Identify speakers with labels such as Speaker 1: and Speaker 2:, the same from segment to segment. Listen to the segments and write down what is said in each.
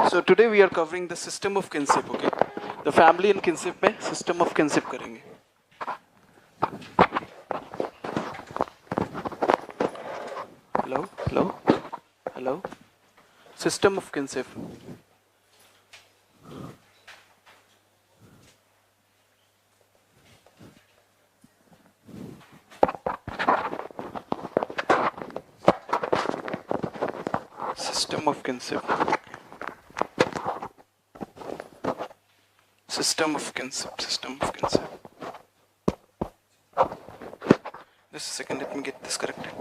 Speaker 1: So today we are covering the system of kinship, okay? The family and kinship में system of kinship करेंगे. Hello, hello, hello. System of kinship. System of kinship. System of kinship. System of kinship. Just a second, let me get this corrected.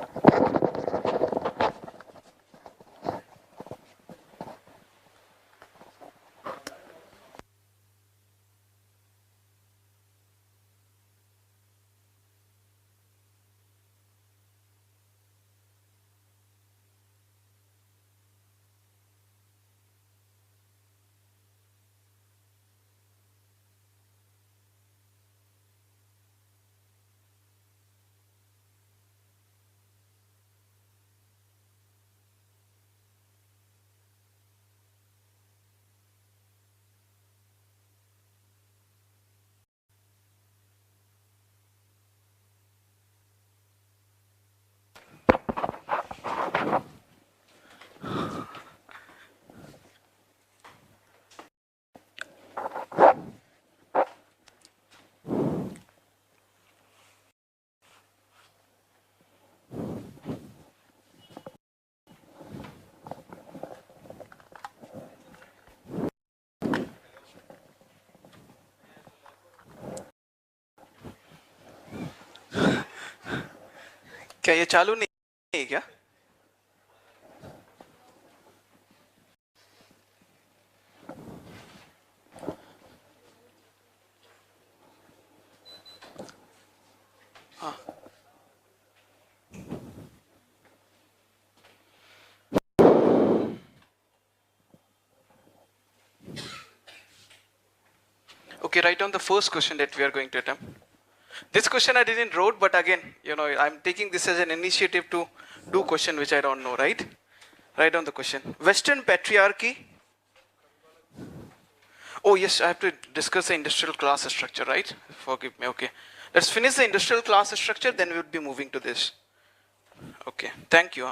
Speaker 1: क्या ये चालू नहीं है क्या? हाँ. Okay, write down the first question that we are going to attempt. This question I didn't wrote, but again, I'm taking this as an initiative to do question which I don't know, right? Write down the question. Western patriarchy. Oh yes, I have to discuss the industrial class structure, right? Forgive me, okay. Let's finish the industrial class structure, then we would be moving to this. Okay, thank you.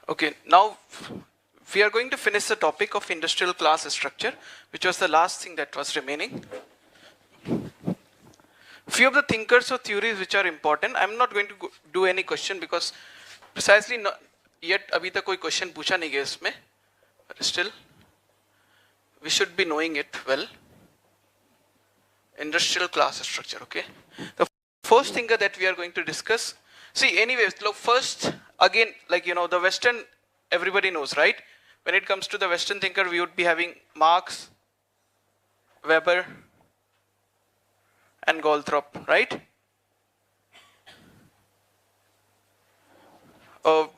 Speaker 1: Okay, now we are going to finish the topic of industrial class structure, which was the last thing that was remaining. Few of the thinkers or theories which are important. I'm not going to do any question because precisely not yet अभी तक कोई question पूछा नहीं गया इसमें, but still we should be knowing it well. Industrial class structure, okay. The first thinker that we are going to discuss. See, anyways, look, first, again, like, the Western, everybody knows, right? When it comes to the Western thinker, we would be having Marx, Weber, and Goldthorpe, right?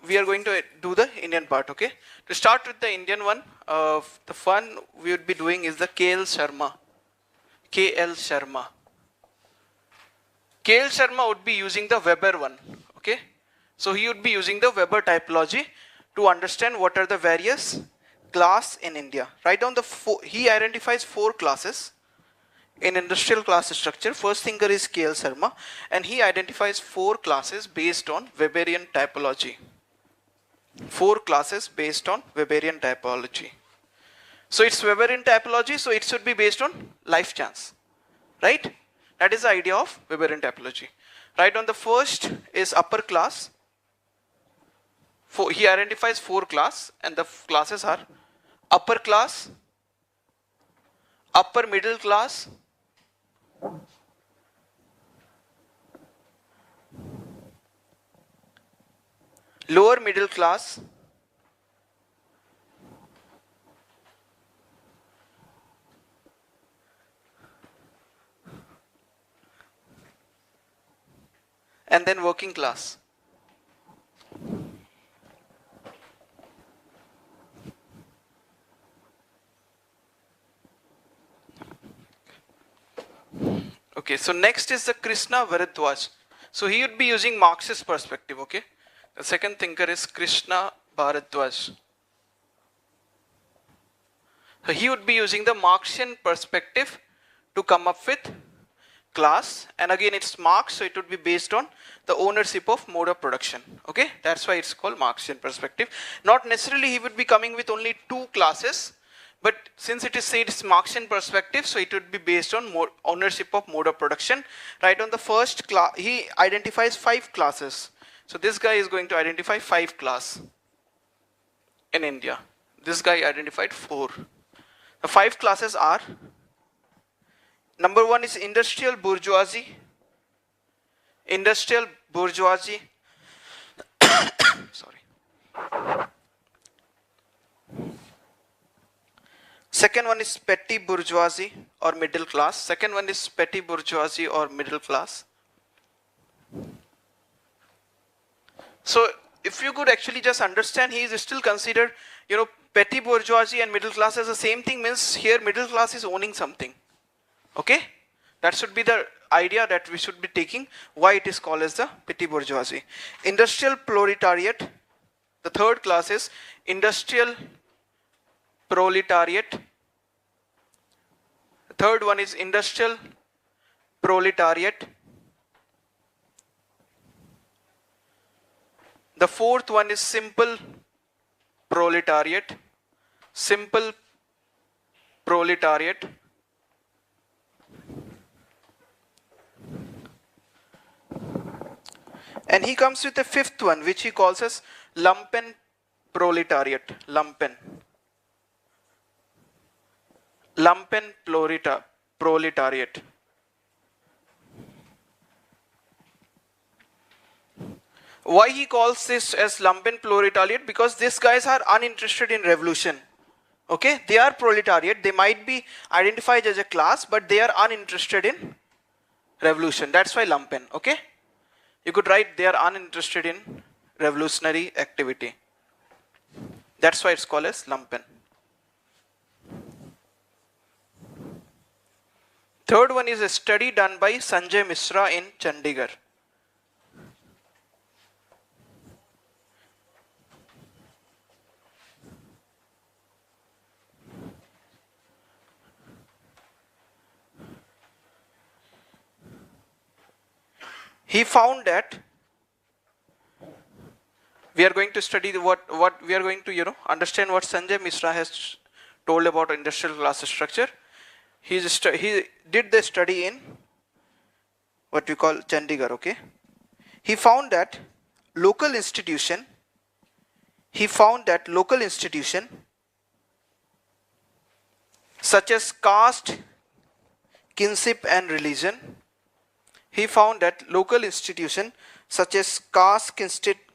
Speaker 1: We are going to do the Indian part, okay? To start with the Indian one, the one we would be doing is the KL Sharma. KL Sharma. KL Sharma would be using the Weber one, okay? So he would be using the Weber typology to understand what are the various class in India. Write down he identifies 4 classes in industrial class structure. First thinker is KL Sharma, and he identifies 4 classes based on Weberian typology. 4 classes based on Weberian typology. So it's Weberian typology, so it should be based on life chance, right? That is the idea of Weberian typology. Write down the first is upper class. He identifies 4 classes, and the classes are upper class, upper middle class, lower middle class, and then working class. Okay, so next is the Krishna Bharadwaj. So he would be using Marxist perspective, okay? The second thinker is Krishna Bharadwaj. So he would be using the Marxian perspective to come up with class, and again it's Marx, so it would be based on the ownership of mode of production. Okay, that's why it's called Marxian perspective. Not necessarily he would be coming with only two classes, but since it is said it's Marxian perspective, so it would be based on ownership of mode of production. Right on the first class, he identifies 5 classes. So this guy is going to identify 5 class in India. This guy identified 4. The 5 classes are: number 1 is industrial bourgeoisie. Industrial bourgeoisie. Sorry. Second one is petty bourgeoisie or middle class. Second one is petty bourgeoisie or middle class. So if you could actually just understand, he is still considered, petty bourgeoisie and middle class as the same thing, means here middle class is owning something. Okay, that should be the idea that we should be taking, why it is called as the petty bourgeoisie. Industrial proletariat, the third class is industrial proletariat. The third one is industrial proletariat. The fourth one is simple proletariat. Simple proletariat. And he comes with a fifth one, which he calls as lumpen proletariat. Lumpen proletariat. Why he calls this as lumpen proletariat? Because these guys are uninterested in revolution. Okay, they are proletariat. They might be identified as a class, but they are uninterested in revolution. That's why lumpen. Okay. You could write they are uninterested in revolutionary activity. That's why it's called as lumpen. Third one is a study done by Sanjay Misra in Chandigarh. He found that we are going to study what we are going to understand what Sanjay Misra has told about industrial class structure. He did the study in what we call Chandigarh. Okay, he found that local institution. Such as caste, kinship, and religion. He found that local institutions such as caste,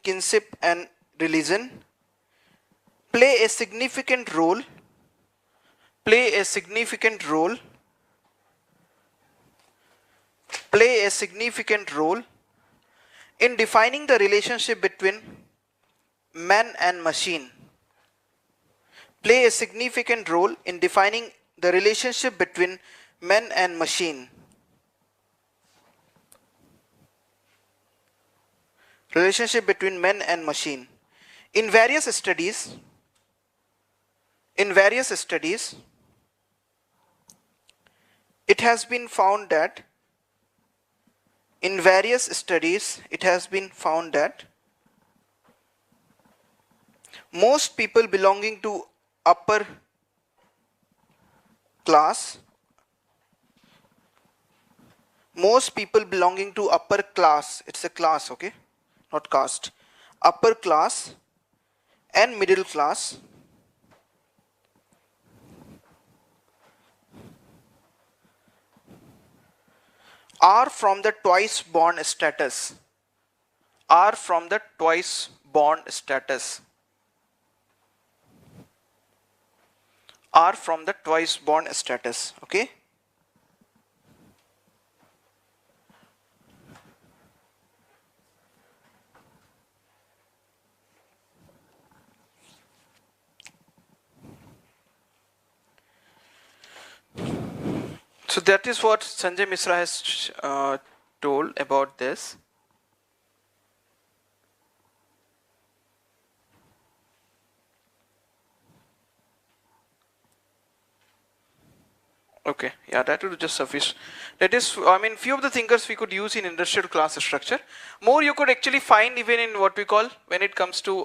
Speaker 1: kinship, and religion play a significant role in defining the relationship between man and machine. Play a significant role in defining the relationship between man and machine. Relationship between men and machine. In various studies, it has been found that most people belonging to upper class, it's a class, okay, not caste, upper class and middle class are from the twice born bond status are from the twice bond status. Okay. So that is what Sanjay Misra has told about this. Okay, yeah, that would just suffice. That is, I mean, few of the thinkers we could use in industrial class structure. More you could actually find even in what we call, when it comes to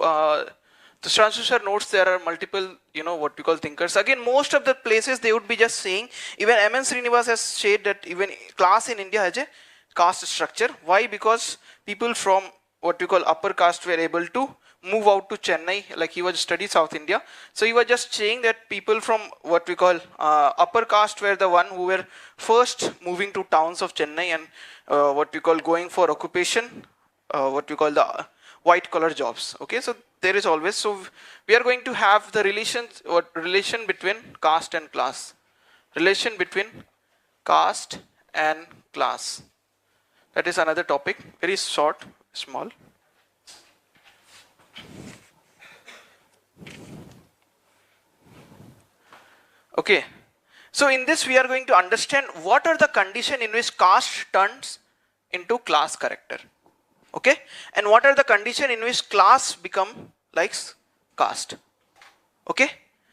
Speaker 1: the Sir notes, there are multiple, what we call thinkers. Again, most of the places they would be just saying, even M.N. Srinivas has said that even class in India has a caste structure. Why? Because people from what we call upper caste were able to move out to Chennai, like he was study South India. So he was just saying that people from what we call upper caste were the one who were first moving to towns of Chennai and what we call going for occupation, what we call the white collar jobs. Okay, so there is always, so we are going to have the relation between caste and class. Relation between caste and class. That is another topic, very short, small. Okay, so in this we are going to understand what are the conditions in which caste turns into class character. Okay, and what are the conditions in which class become like caste. Okay,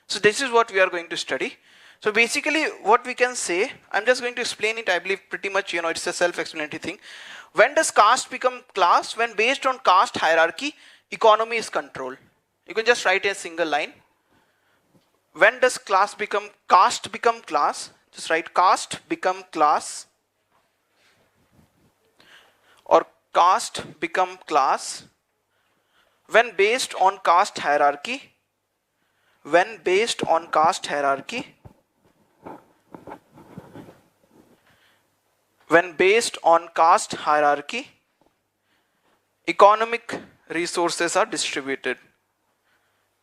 Speaker 1: so this is what we are going to study. So basically what we can say, I'm just going to explain it, I believe pretty much, it's a self-explanatory thing. When does caste become class? When based on caste hierarchy, economy is controlled. You can just write a single line. When does caste become class? Just write caste become class, or caste become class when based on caste hierarchy. When based on caste hierarchy. When based on caste hierarchy, economic resources are distributed.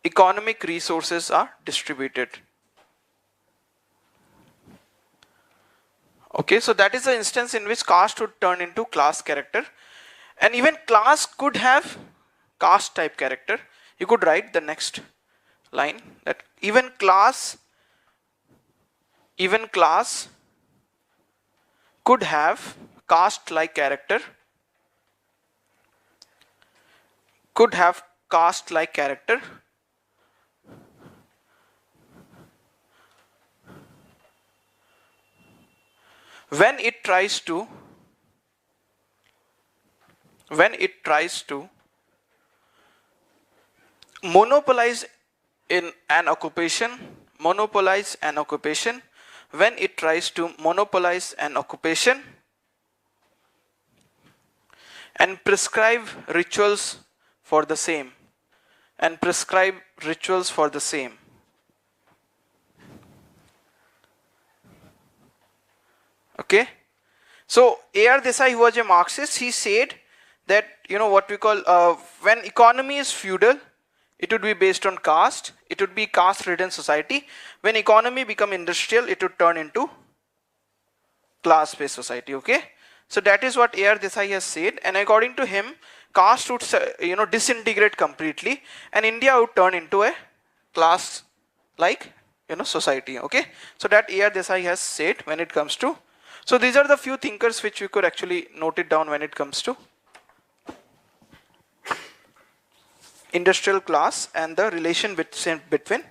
Speaker 1: Economic resources are distributed. Okay, so that is the instance in which caste would turn into class character. And even class could have caste type character. You could write the next line that even class could have caste like character. Could have caste like character when it tries to monopolize in an occupation, when it tries to monopolize an occupation and prescribe rituals for the same. Okay, so A.R. Desai, who was a Marxist, he said that what we call when economy is feudal, it would be based on caste. It would be caste-ridden society. When economy become industrial, it would turn into class-based society. Okay, so that is what A.R. Desai has said, and according to him, caste would disintegrate completely, and India would turn into a class-like society. Okay, so that A.R. Desai has said when it comes to. So these are the few thinkers which we could actually note it down when it comes to industrial class and the relation between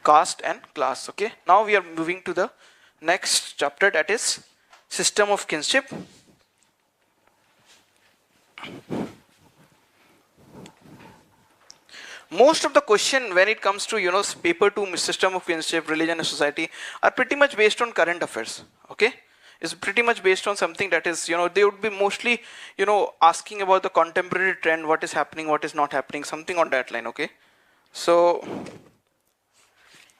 Speaker 1: caste and class. Okay, now we are moving to the next chapter, that is system of kinship. Most of the question when it comes to paper 2 system of kinship, religion and society are pretty much based on current affairs. Okay, it's pretty much based on something that is they would be mostly asking about the contemporary trend, what is happening, what is not happening, something on that line. Okay, so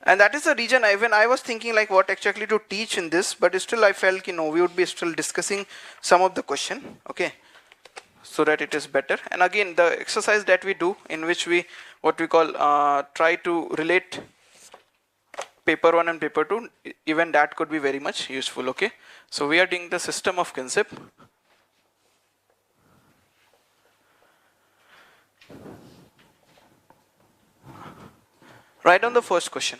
Speaker 1: and that is the reason when I was thinking like what exactly to teach in this, but still I felt we would be still discussing some of the question. Okay, so that it is better. And again, the exercise that we do, in which we what we call try to relate paper 1 and paper 2, even that could be very much useful. Okay, so we are doing the system of Kinship. Write down the first question.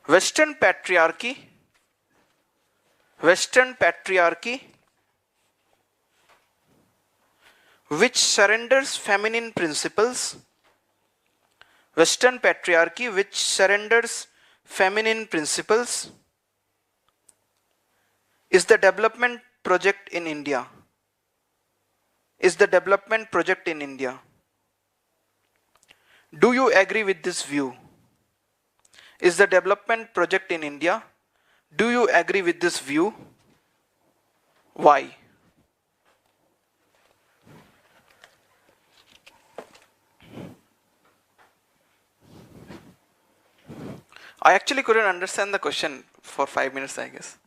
Speaker 1: Western patriarchy which surrenders feminine principles. Western patriarchy which surrenders feminine principles is the development project in India. Do you agree with this view? Is the development project in India? Do you agree with this view? Why? I actually couldn't understand the question for 5 minutes, I guess.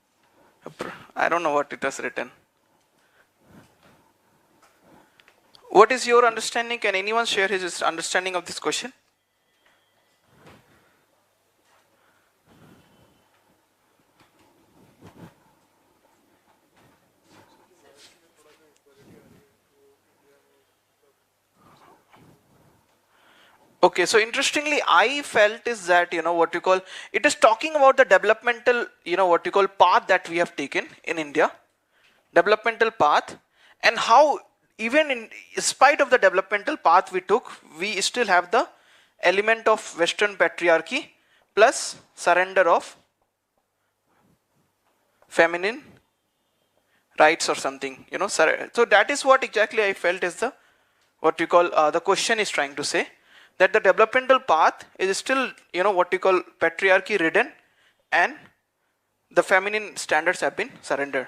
Speaker 1: I don't know what it was written. What is your understanding? Can anyone share his understanding of this question? Okay, so interestingly, I felt is that, what you call, it is talking about the developmental, what you call path that we have taken in India, developmental path, and how even in spite of the developmental path we took, we still have the element of Western patriarchy plus surrender of feminine rights or something, so that is what exactly I felt is the, what you call, the question is trying to say. That the developmental path is still, what you call patriarchy ridden, and the feminine standards have been surrendered.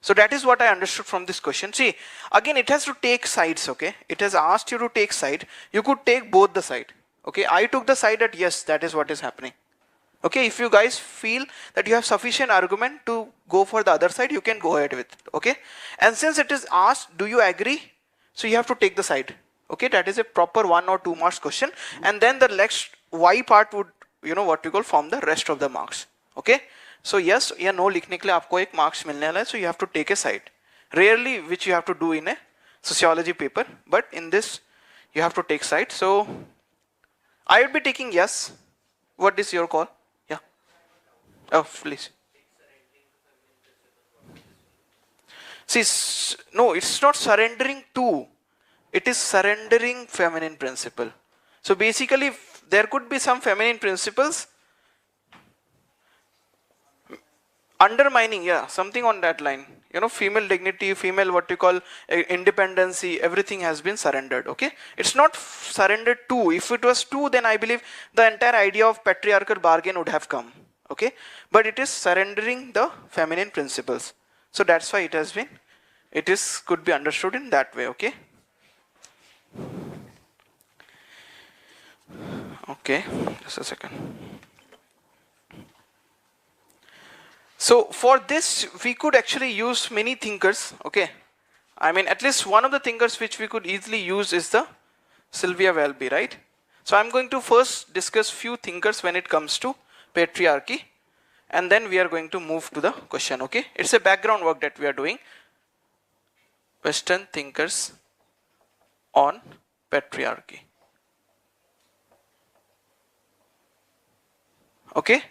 Speaker 1: So that is what I understood from this question. See, again, it has to take sides, okay? It has asked you to take side. You could take both the side, okay? I took the side that yes, that is what is happening. Okay, if you guys feel that you have sufficient argument to go for the other side, you can go ahead with it, okay? And since it is asked, do you agree? So you have to take the side. Okay, that is a proper 1 or 2 marks question, and then the next y part would, what you call, form the rest of the marks. Okay, so yes या no लिखने के लिए आपको एक marks मिलने वाला है, so you have to take a side. Rarely, which you have to do in a sociology paper, but in this you have to take side. So I would be taking yes. What is your call? Yeah. Oh, please. See, no, it's not surrendering to. It is surrendering feminine principle. So basically, there could be some feminine principles undermining, yeah, something on that line. Female dignity, female, what you call, independency, everything has been surrendered. Okay, it's not surrendered to. If it was to, then I believe the entire idea of patriarchal bargain would have come. Okay, but it is surrendering the feminine principles. So that's why it has been. Could be understood in that way. Okay. Okay, just a second. So for this, we could actually use many thinkers. Okay, I mean, at least one of the thinkers which we could easily use is the Sylvia Welby, right? So I'm going to first discuss few thinkers when it comes to patriarchy, and then we are going to move to the question. Okay, it's a background work that we are doing. Western thinkers on patriarchy. Okay,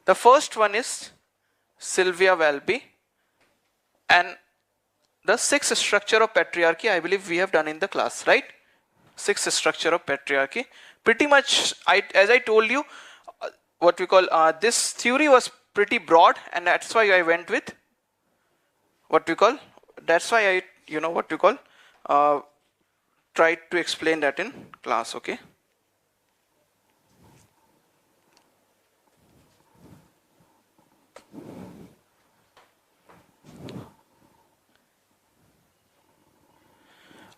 Speaker 1: the first one is Sylvia Welby, and the sixth structure of patriarchy, I believe we have done in the class, right? Sixth structure of patriarchy. Pretty much, as I told you, what we call, this theory was pretty broad, and that's why I went with what we call, that's why I, what we call, tried to explain that in class. Okay.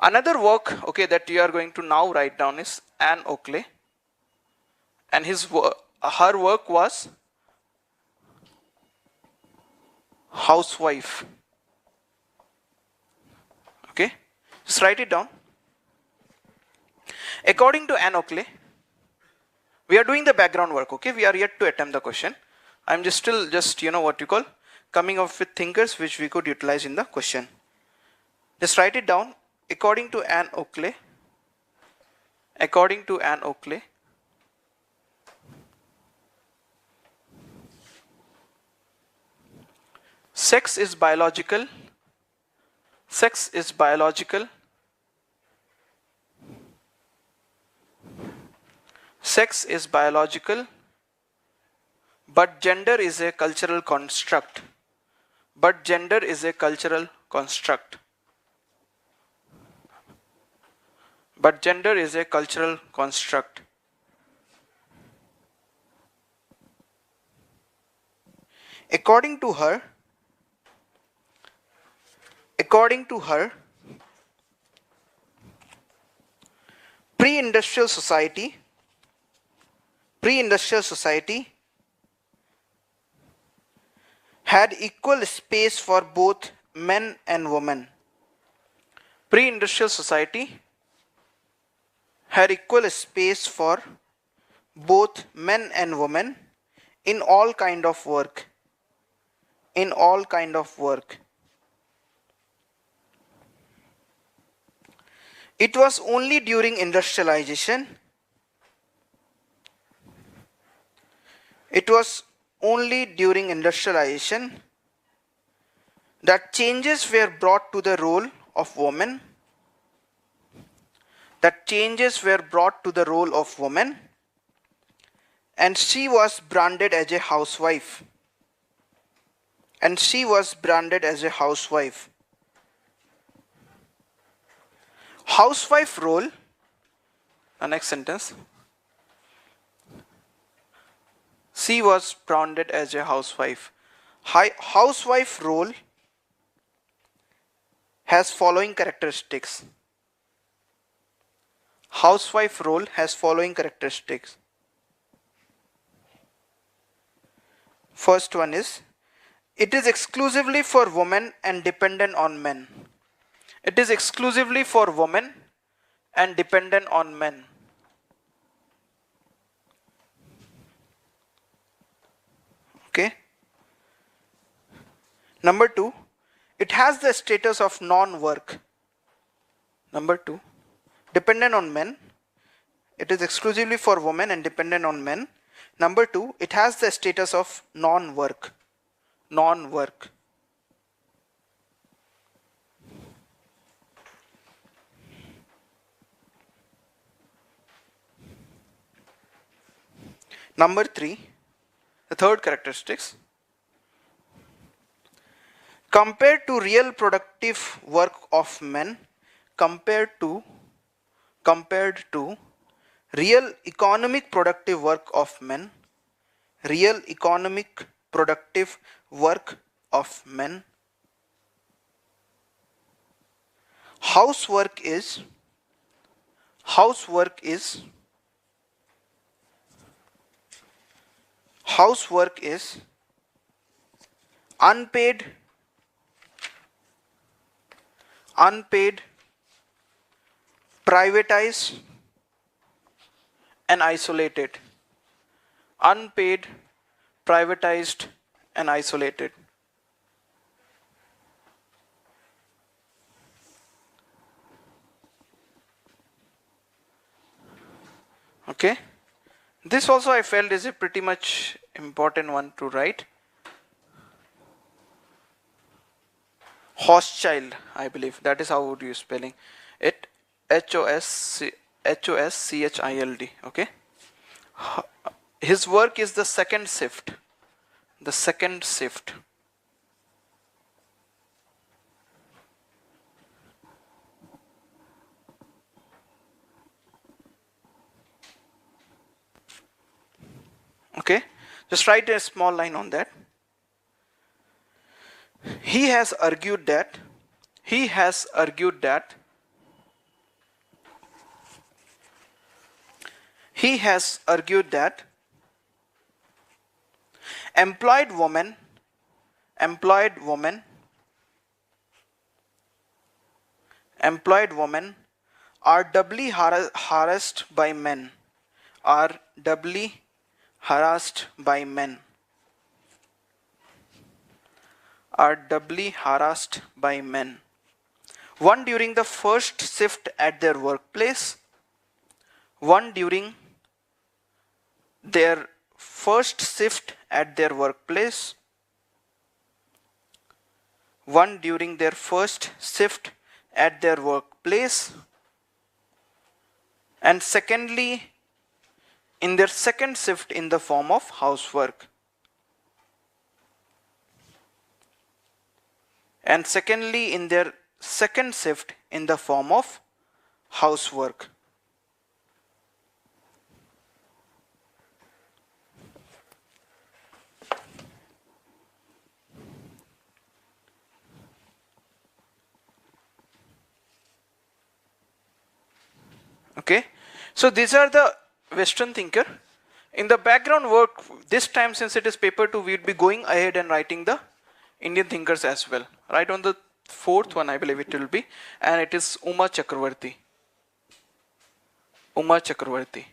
Speaker 1: Another work, okay, that you are going to now write down is Anne Oakley, and her work was Housewife. Just write it down. According to Anne Oakley, we are doing the background work, okay? We are yet to attempt the question. I'm just still what you call coming up with thinkers which we could utilize in the question. Just write it down. According to Anne Oakley, sex is biological. Sex is biological. Sex is biological, but gender is a cultural construct. But gender is a cultural construct. But gender is a cultural construct. According to her, pre-industrial society had equal space for both men and women. Pre-industrial society had equal space for both men and women in all kind of work. In all kind of work. It was only during industrialization. It was only during industrialization that changes were brought to the role of woman. That changes were brought to the role of woman, and she was branded as a housewife. And she was branded as a housewife. Housewife role, the next sentence. She was branded as a housewife. Housewife role has following characteristics. Housewife role has following characteristics. First one is, it is exclusively for women and dependent on men. It is exclusively for women and dependent on men. Okay. Number 2, it has the status of non-work. Number 2, dependent on men. It is exclusively for women and dependent on men. Number 2, it has the status of non-work. Non-work. Number 3, the third characteristics. Compared to real productive work of men, compared to real economic productive work of men, real economic productive work of men, housework is unpaid, privatized and isolated. Unpaid, privatized and isolated. Okay. This also I felt is a pretty much important one to write. Hochschild, I believe. That is how would you spelling it. Hoschchild. Okay. His work is the second shift. The second shift. Okay. Just write a small line on that. He has argued that employed women employed women are doubly harassed by men. Are doubly harassed by men. Are doubly harassed by men. One during the first shift at their workplace. One during their first shift at their workplace. One during their first shift at their workplace. And secondly, in their second shift in the form of housework. And secondly, in their second shift in the form of housework. Okay, so these are the Western thinker. In the background work, this time since it is paper 2, we would be going ahead and writing the Indian thinkers as well. Right on the fourth one, I believe it will be, and it is Uma Chakravarti. Uma Chakravarti.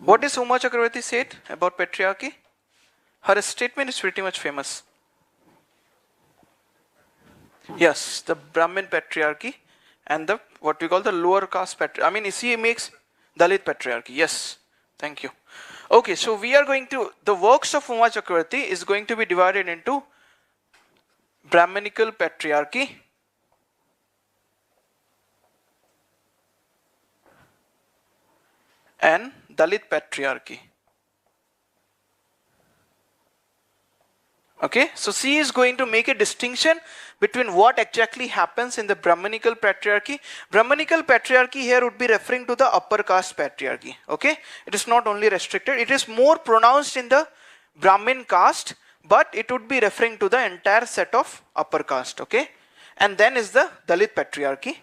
Speaker 1: What is Uma Chakravarti said about patriarchy? Her statement is pretty much famous. Yes, the Brahmin patriarchy and the what we call the lower caste patriarchy. I mean, she makes Dalit patriarchy. Yes, thank you. Okay, so we are going to, the works of Uma Chakravarti is going to be divided into Brahminical patriarchy, and Dalit patriarchy. Okay, so she is going to make a distinction between what exactly happens in the Brahminical patriarchy. Brahminical patriarchy here would be referring to the upper caste patriarchy. Okay, it is not only restricted, it is more pronounced in the Brahmin caste, but it would be referring to the entire set of upper caste. Okay, and then is the Dalit patriarchy.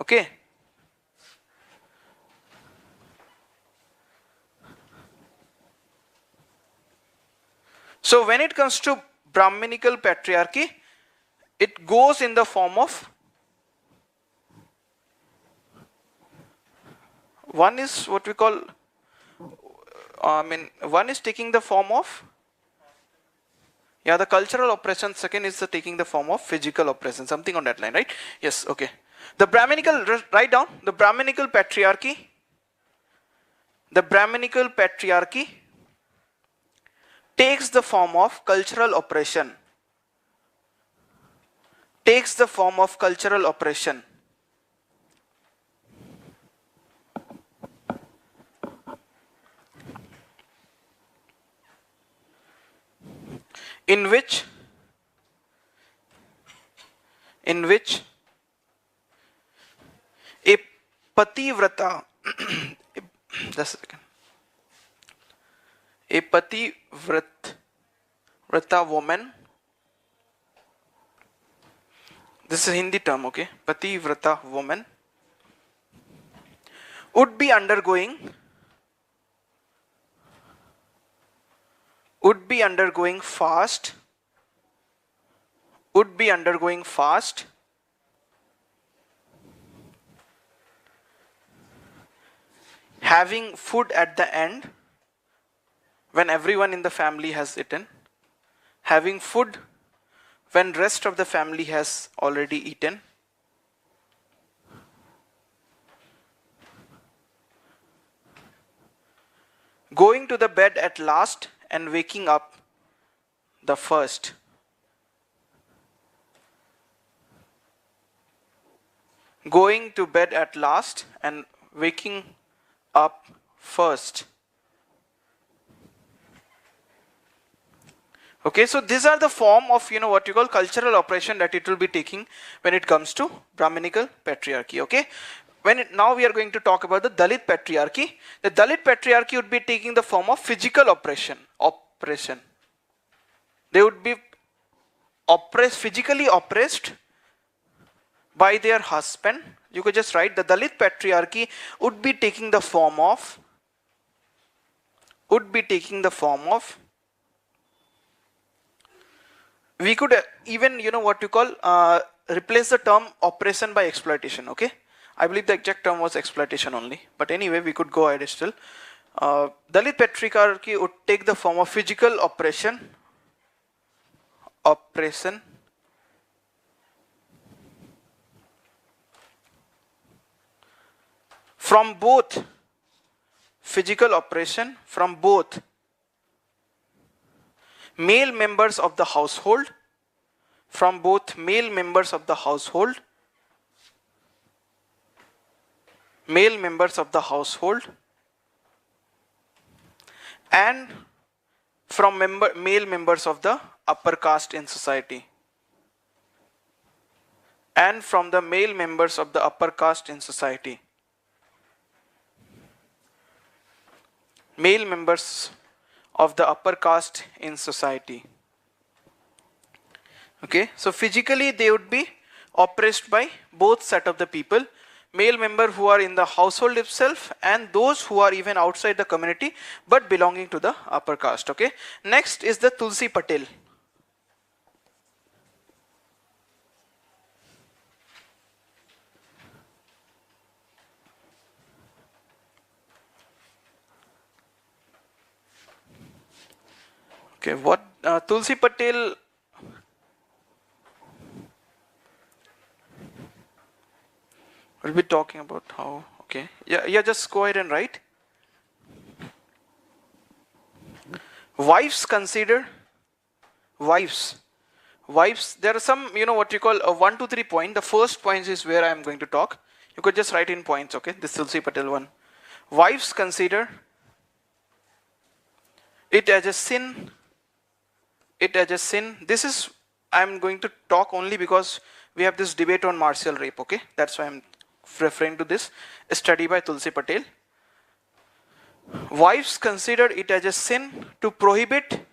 Speaker 1: Okay. So when it comes to Brahminical patriarchy, it goes in the form of, one is what we call, one is taking the form of, the cultural oppression, second is taking the form of physical oppression, something on that line, right? Yes, okay. The Brahminical, write down, the Brahminical patriarchy takes the form of cultural oppression. Takes the form of cultural oppression. In which a pativrata just a second. A pativrata woman, this is a Hindi term, okay? Pativrata woman would be undergoing fast, having food at the end when everyone in the family has eaten, having food when rest of the family has already eaten, going to the bed at last and waking up the first. Going to bed at last and waking up first. Okay, so these are the form of, what you call cultural oppression that it will be taking when it comes to Brahminical patriarchy. Okay, now we are going to talk about the Dalit patriarchy. The Dalit patriarchy would be taking the form of physical oppression. They would be physically oppressed by their husband. You could just write the Dalit patriarchy would be taking the form of we could even what you call replace the term oppression by exploitation. Okay, I believe the exact term was exploitation only, but anyway we could go ahead still. Dalit patriarchy would take the form of physical oppression from both male members of the household, and from male members of the upper caste in society. Male members of the upper caste in society. Okay, so physically they would be oppressed by both set of the people, male member who are in the household itself and those who are even outside the community but belonging to the upper caste. Okay, next is the Tulsi Patel. Okay, what Tulsi Patel will be talking about how, okay, yeah, just go ahead and write. Wives, there are some, what you call a 1, 2, 3 point. The first point is where I am going to talk. You could just write in points, okay, this Tulsi Patel one. Wives consider it as a sin. This is, I'm going to talk only because we have this debate on martial rape, okay? That's why I'm referring to this study by Tulsi Patel. Wives consider it as a sin to prohibit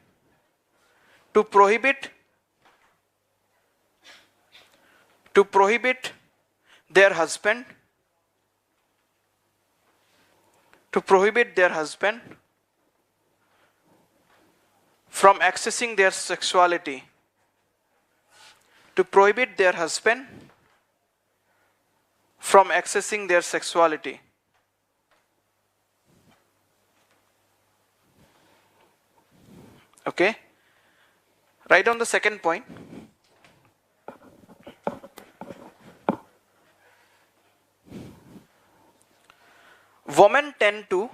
Speaker 1: their husband from accessing their sexuality. Okay, write down the second point. Women tend to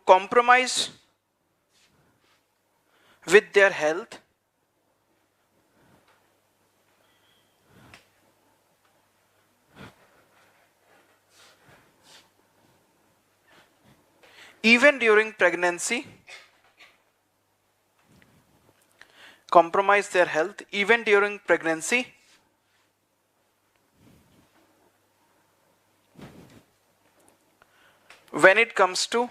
Speaker 1: compromise with their health even during pregnancy. When it comes to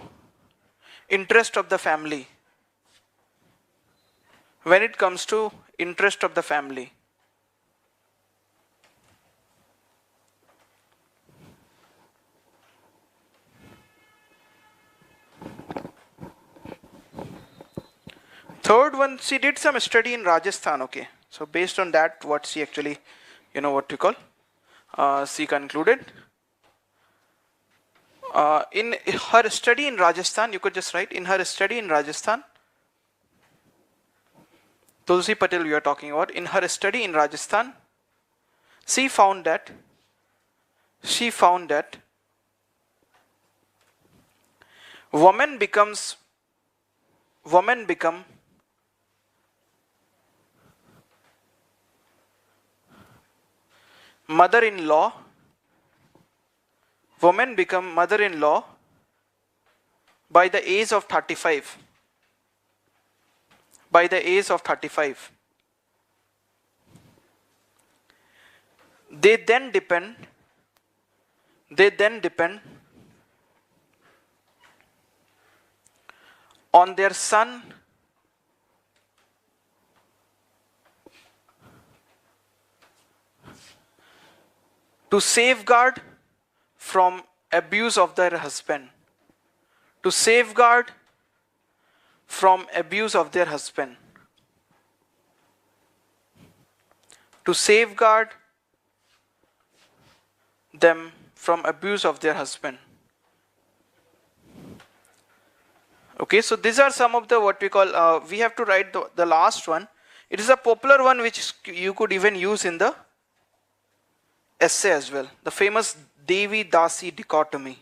Speaker 1: interest of the family. Third one, she did some study in Rajasthan, okay. So based on that, what she actually, she concluded. In her study in Rajasthan, you could just write, in her study in Rajasthan, Tulsi Patel we are talking about, in her study in Rajasthan, she found that women become mother-in-law by the age of 35. They then depend on their son to safeguard from abuse of their husband. To safeguard from abuse of their husband. To safeguard them from abuse of their husband. Okay, so these are some of the what we call, we have to write the last one. It is a popular one which you could even use in the essay as well. The famous Devi Dasi dichotomy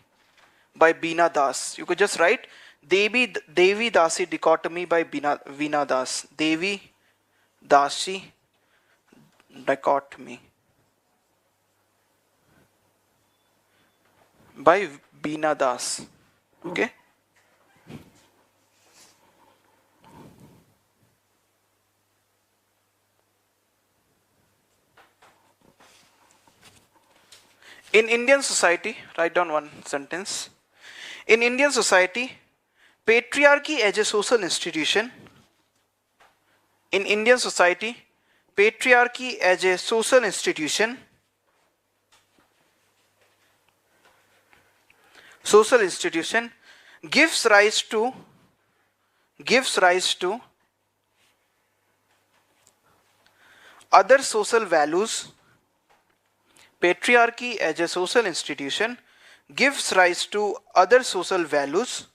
Speaker 1: by Beena Das. You could just write Devi Dasi dichotomy by Veena Das. Devi Dasi dichotomy by Veena Das. Okay. In Indian society, write down one sentence. In Indian society, patriarchy as a social institution. In Indian society, patriarchy as a social institution. Social institution gives rise to other social values. Patriarchy as a social institution gives rise to other social values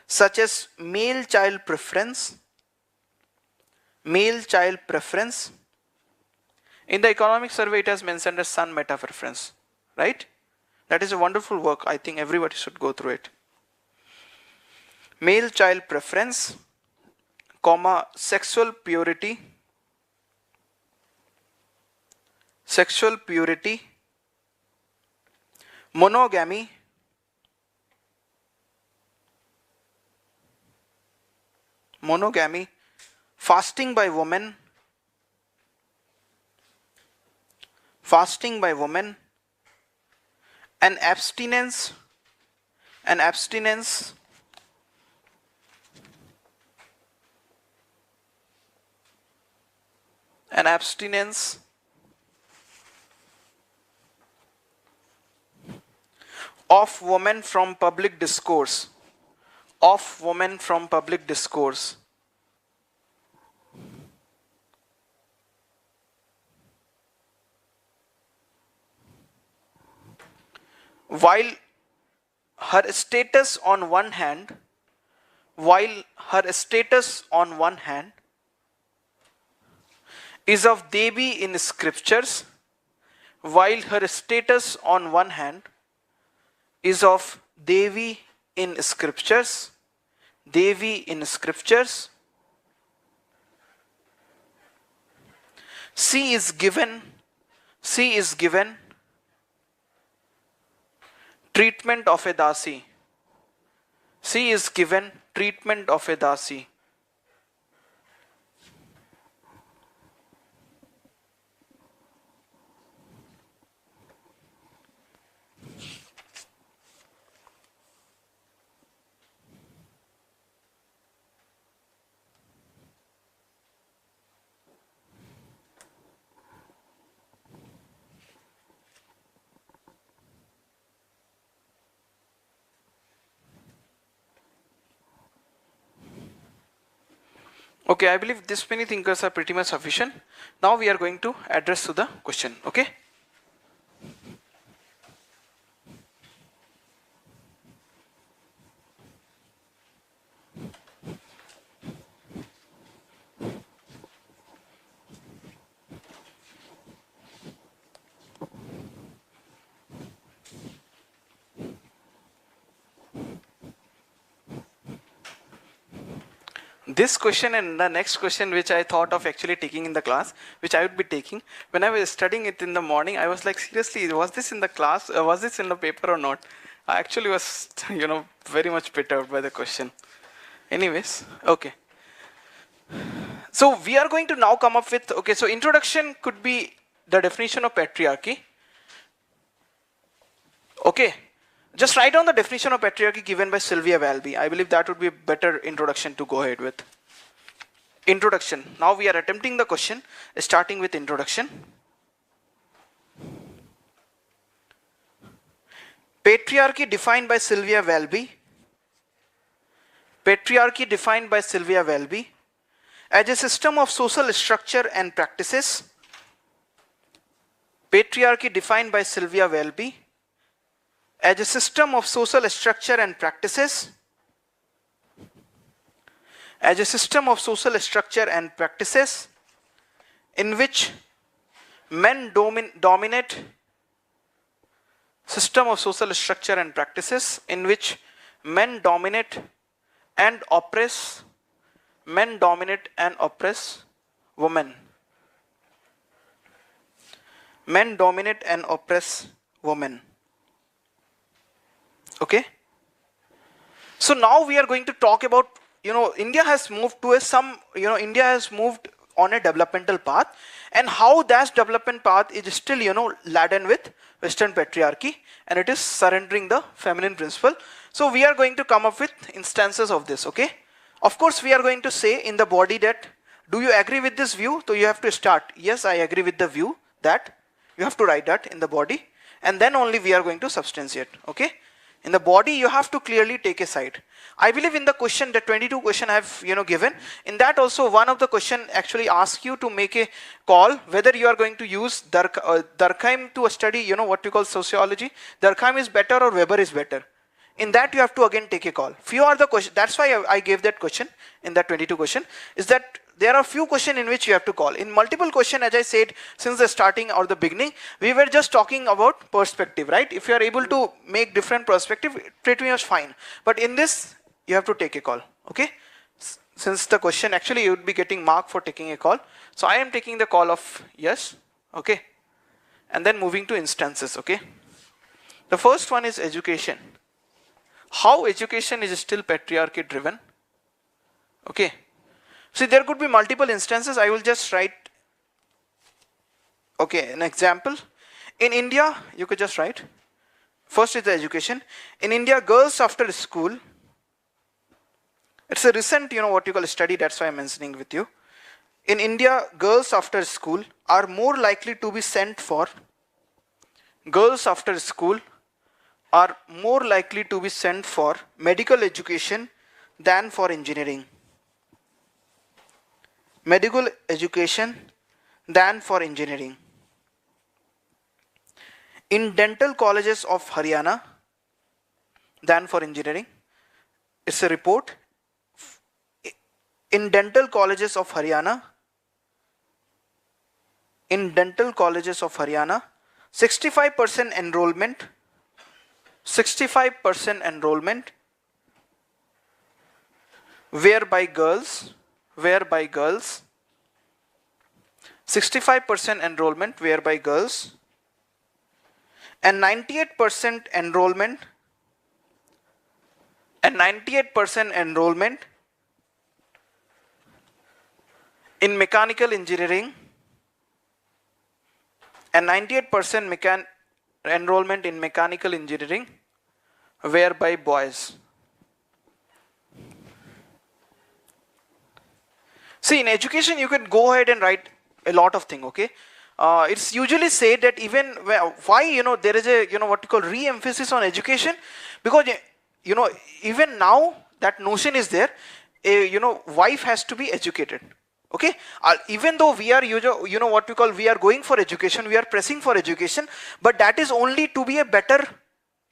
Speaker 1: such as male child preference. Male child preference. In the economic survey, it has mentioned as son meta preference, right? That is a wonderful work. I think everybody should go through it. Male child preference, comma, sexual purity, monogamy, fasting by women, and abstinence of women from public discourse. While her status on one hand is of Devi in scriptures, she is given treatment of a dasi. Okay, I believe this many thinkers are pretty much sufficient. Now we are going to address to the question. Okay. This question and the next question which I thought of actually taking in the class, which I would be taking, when I was studying it in the morning, I was like, seriously, was this in the class, was this in the paper or not? I actually was, very much perturbed by the question. Anyways, okay. So we are going to now come up with, okay, so introduction could be the definition of patriarchy. Okay. Just write down the definition of patriarchy given by Sylvia Valby. I believe that would be a better introduction to go ahead with. Introduction. Now we are attempting the question, starting with introduction. Patriarchy defined by Sylvia Valby. Patriarchy defined by Sylvia Valby as a system of social structure and practices. Patriarchy defined by Sylvia Valby as a system of social structure and practices. As a system of social structure and practices in which men dominate. System of social structure and practices in which men dominate and oppress. Men dominate and oppress women. Men dominate and oppress women. Okay? So now we are going to talk about, India has moved to India has moved on a developmental path, and how that development path is still, laden with Western patriarchy, and it is surrendering the feminine principle. So we are going to come up with instances of this, okay? Of course, we are going to say in the body that, do you agree with this view? So you have to start, yes, I agree with the view, that you have to write that in the body, and then only we are going to substantiate, okay? In the body, you have to clearly take a side. I believe in the question, the 22 question I have given, in that also one of the question actually asks you to make a call whether you are going to use Durkheim to study what we call sociology. Durkheim is better or Weber is better. In that you have to again take a call. Few are the questions, that's why I gave that question in that 22 question, is that there are few questions in which you have to call. In multiple question, as I said, since the starting or the beginning, we were just talking about perspective, right? If you are able to make different perspective, pretty much fine. But in this, you have to take a call, okay? Since the question, actually you would be getting marked for taking a call. So I am taking the call of yes, okay? And then moving to instances, okay? The first one is education. How education is still patriarchy driven, okay? See, there could be multiple instances. I will just write, okay, an example. In India, you could just write, first is the education. In India, girls after school, it's a recent, what you call a study, that's why I'm mentioning with you. In India, girls after school are more likely to be sent for, girls after school are more likely to be sent for medical education than for engineering. Medical education than for engineering. In dental colleges of Haryana than for engineering. It's a report. In dental colleges of Haryana, 65% enrollment, 65% enrollment whereby girls, 65% enrollment whereby girls, and 98% enrollment, in mechanical engineering, and 98% enrollment in mechanical engineering whereby boys. See, in education you can go ahead and write a lot of things, okay? It's usually said that even why there is a what you call re-emphasis on education, because even now that notion is there, a wife has to be educated, okay? Even though we are what we call, we are going for education, we are pressing for education, but that is only to be a better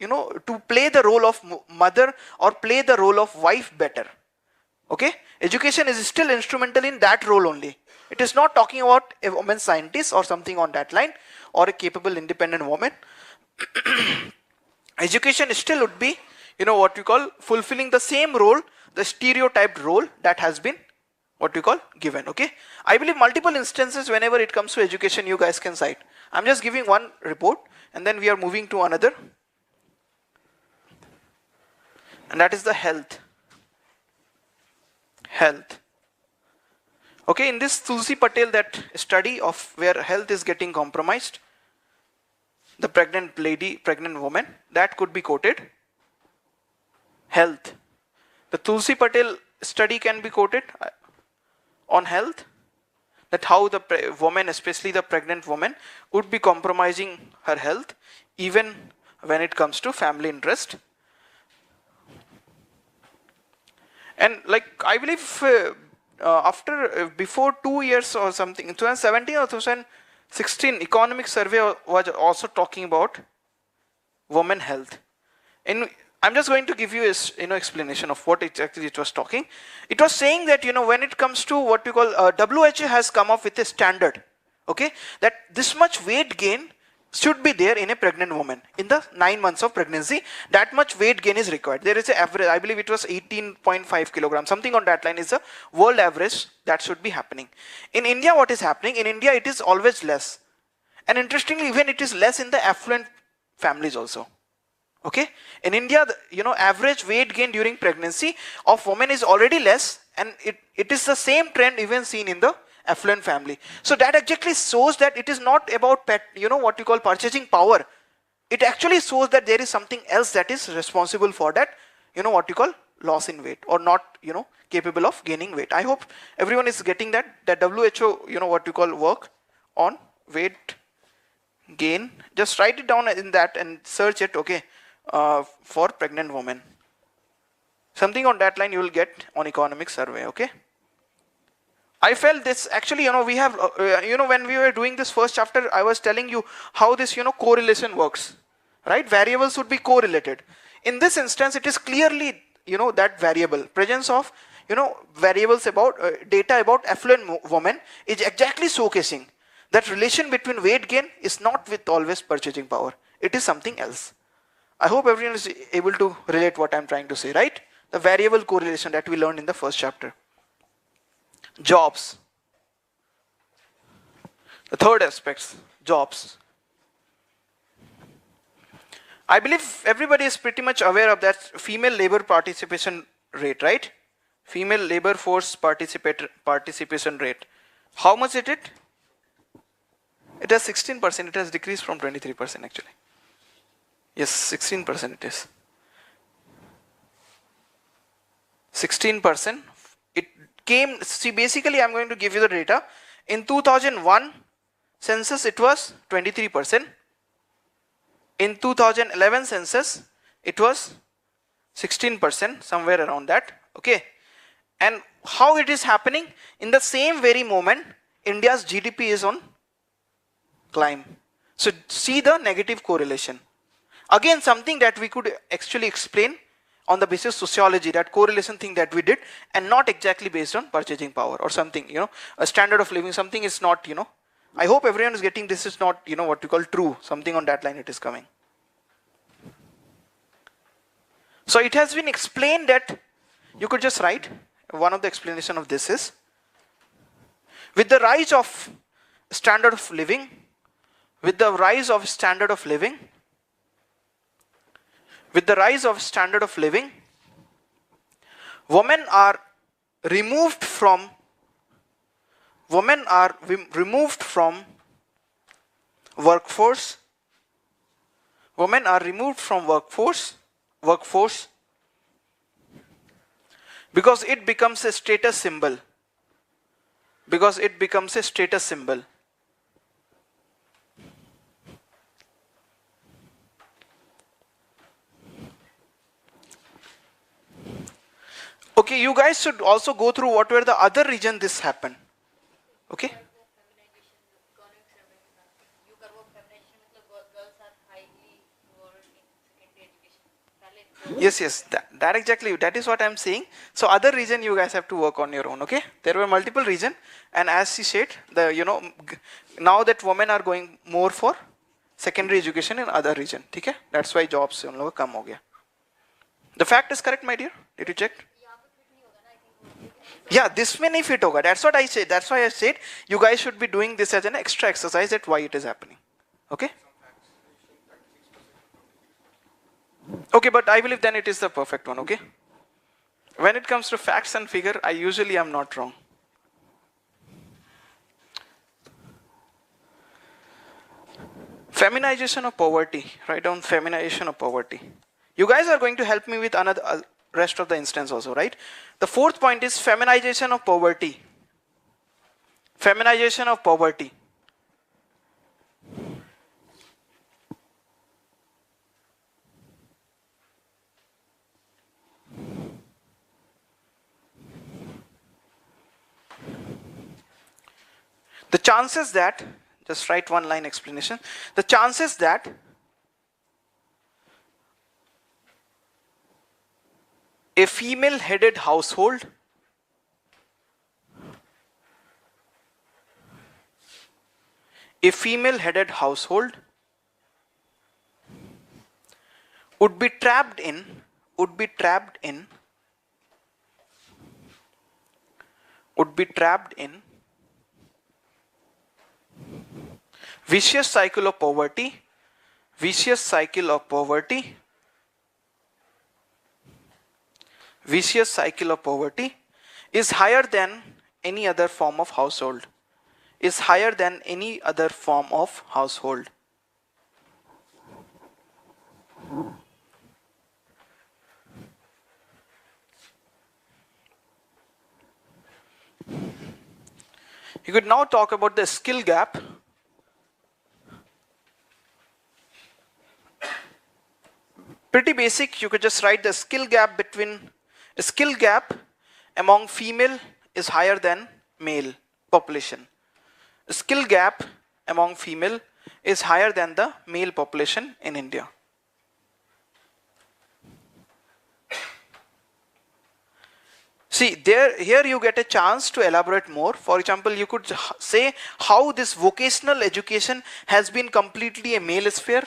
Speaker 1: to play the role of mother or play the role of wife better. Okay, education is still instrumental in that role only. It is not talking about a woman scientist or something on that line, or a capable independent woman. Education still would be, what we call, fulfilling the same role, the stereotyped role that has been, what we call, given. Okay, I believe multiple instances whenever it comes to education you guys can cite. I'm just giving one report and then we are moving to another, and that is the health. Okay, in this Tulsi Patel, that study of where health is getting compromised, the pregnant lady, pregnant woman, that could be quoted. Health. The Tulsi Patel study can be quoted on health, that how the woman, especially the pregnant woman, would be compromising her health even when it comes to family interest. And like I believe before 2 years or something, in 2017 or 2016, Economic Survey was also talking about women health. And I'm just going to give you a explanation of what exactly it was talking. It was saying that when it comes to what we call WHO has come up with a standard, okay, that this much weight gain should be there in a pregnant woman in the 9 months of pregnancy. That much weight gain is required. There is an average, I believe it was 18.5 kilograms, something on that line is the world average that should be happening. In India, what is happening? In India, it is always less. And interestingly, even it is less in the affluent families also. Okay, in India, average weight gain during pregnancy of women is already less, and it is the same trend even seen in the affluent family. So that exactly shows that it is not about what you call purchasing power. It actually shows that there is something else that is responsible for that, what you call loss in weight, or not capable of gaining weight. I hope everyone is getting that WHO what you call work on weight gain. Just write it down in that and search it, okay, for pregnant women. Something on that line you will get on Economic Survey, okay. I felt this actually, we have, when we were doing this first chapter, I was telling you how this, correlation works, right? Variables would be correlated. In this instance, it is clearly, that variable, presence of, variables about, data about affluent women is exactly showcasing that relation between weight gain is not with always purchasing power. It is something else. I hope everyone is able to relate what I'm trying to say, right? The variable correlation that we learned in the first chapter. Jobs. The third aspect, jobs. I believe everybody is pretty much aware of that female labor participation rate, right? Female labor force participation rate. How much is it? It has 16%. It has decreased from 23% actually. Yes, 16% it is. 16%. It came, see, basically I'm going to give you the data. In 2001 census it was 23%. In 2011 census it was 16%, somewhere around that, okay. And how it is happening? In the same very moment, India's GDP is on climb. So see the negative correlation. Again, something that we could actually explain on the basis of sociology, that correlation thing that we did, and not exactly based on purchasing power or something, a standard of living, something is not, I hope everyone is getting this is not, what we call true, something on that line it is coming. So it has been explained that, you could just write, one of the explanation of this is, with the rise of standard of living, with the rise of standard of living, women are removed from workforce. Women are removed from workforce because it becomes a status symbol. Okay, you guys should also go through what were the other region this happened. Okay. Yes, that exactly, that is what I'm saying. So other region you guys have to work on your own, okay. There were multiple region, and as she said, now that women are going more for secondary education in other region, okay. That's why jobs come ho gaya. The fact is correct, my dear. Did you check? Yeah, this may nahi fit hoga. That's what I said. That's why I said you guys should be doing this as an extra exercise at why it is happening. Okay. Okay, but I believe then it is the perfect one, okay? When it comes to facts and figure, I usually am not wrong. Feminization of poverty. Write down feminization of poverty. You guys are going to help me with another rest of the instance also, right? The fourth point is feminization of poverty. Feminization of poverty. The chances that, just write one line explanation, the chances that a female headed household would be trapped in vicious cycle of poverty is higher than any other form of household. You could now talk about the skill gap. Pretty basic, you could just write the skill gap among female is higher than male population. The skill gap among female is higher than the male population in India. See, here you get a chance to elaborate more. For example, you could say how this vocational education has been completely a male sphere.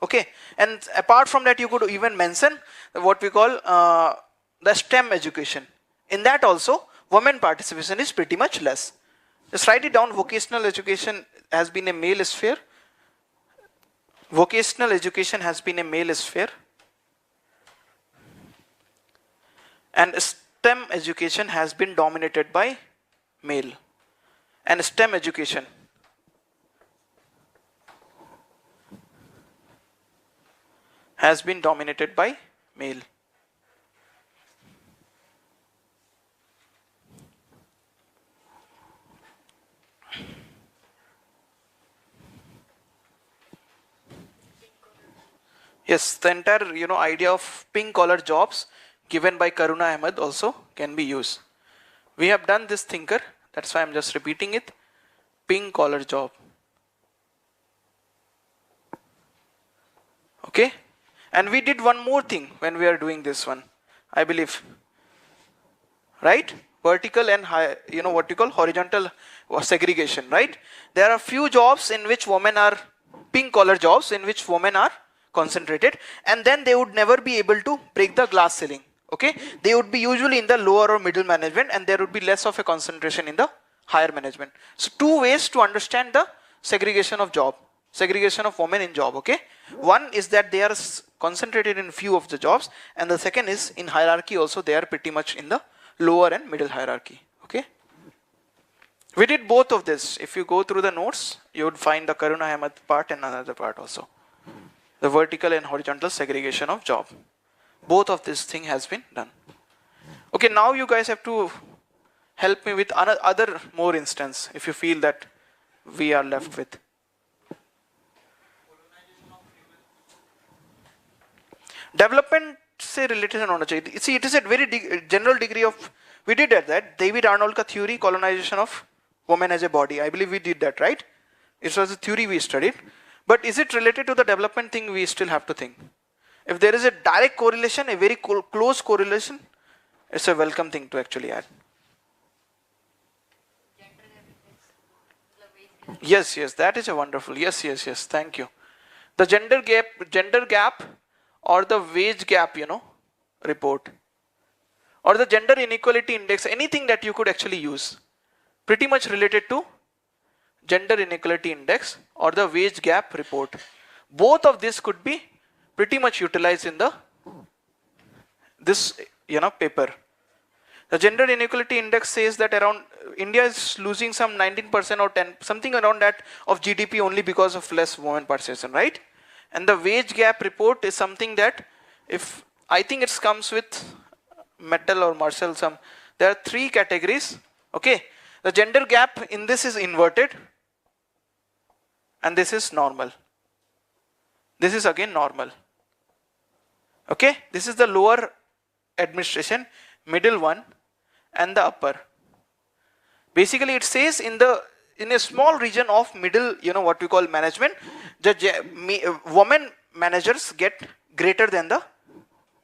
Speaker 1: Okay, and apart from that, you could even mention what we call the STEM education. In that also, women participation is pretty much less. Just write it down. Vocational education has been a male sphere. And STEM education has been dominated by male. And STEM education has been dominated by male. Yes, the entire idea of pink collar jobs given by Karuna Ahmed also can be used. We have done this thinker, that's why I'm just repeating it. Pink collar job. Okay, and we did one more thing when we are doing this one, I believe, right? Vertical and high, what you call horizontal segregation, right? There are few jobs in which women are pink collar jobs, in which women are concentrated, and then they would never be able to break the glass ceiling. Okay, they would be usually in the lower or middle management, and there would be less of a concentration in the higher management. So two ways to understand the segregation of women in job. Okay, one is that they are concentrated in few of the jobs, and the second is in hierarchy also they are pretty much in the lower and middle hierarchy. Okay, we did both of this. If you go through the notes, you would find the Karuna Ahmed part and another part also, the vertical and horizontal segregation of job. Both of this thing has been done. Okay, now you guys have to help me with other more instance if you feel that we are left with. Development से related होना चाहिए. See, it is a very general degree of. We did that. David Arnold का theory, colonization of women as a body. I believe we did that, right? It was a theory we studied. But is it related to the development thing? We still have to think. If there is a direct correlation, a very close correlation, it's a welcome thing to actually add. Yes, that is a wonderful. Yes. Thank you. The gender gap, or the wage gap, report, or the gender inequality index, anything that you could actually use, pretty much related to gender inequality index or the wage gap report. Both of this could be pretty much utilized in this paper. The gender inequality index says that around India is losing some 19% or 10, something around that of GDP only because of less women participation, right? And the wage gap report is something that, if I think it comes with Metal or Marshall, there are 3 categories. Okay, the gender gap in this is inverted, and this is normal. This is again normal. Okay, this is the lower administration, middle one, and the upper. Basically, it says in a small region of middle, what we call management, the women managers get greater than the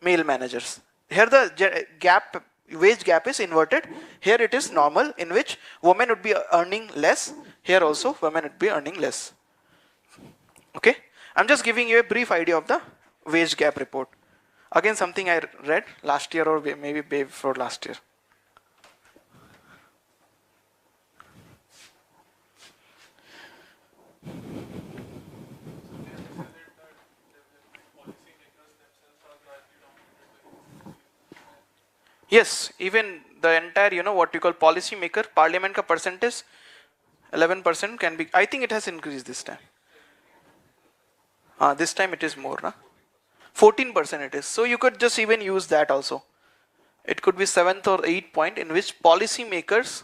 Speaker 1: male managers. Here the wage gap is inverted. Here it is normal, in which women would be earning less. Here also women would be earning less. Okay, I'm just giving you a brief idea of the wage gap report. Again, something I read last year or maybe before last year. Yes, even the entire, what you call policy maker, parliament ka percentage, 11% can be, I think it has increased this time. This time it is more, 14% it is. So you could just even use that also. It could be 7th or 8th point in which policy makers,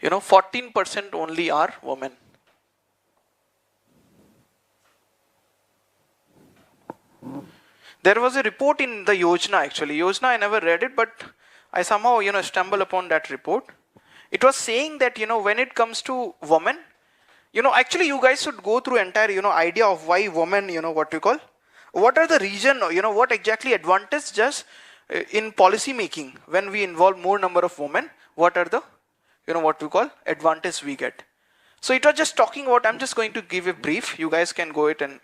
Speaker 1: 14% only are women. There was a report in the Yojana actually. Yojana, I never read it, but I somehow, stumbled upon that report. It was saying that, when it comes to women, actually you guys should go through entire, idea of why women, what we call, what are the reason, what exactly advantage just in policy making when we involve more number of women, what are the, what we call advantage we get. So it was just talking about, I'm just going to give a brief, you guys can go it and,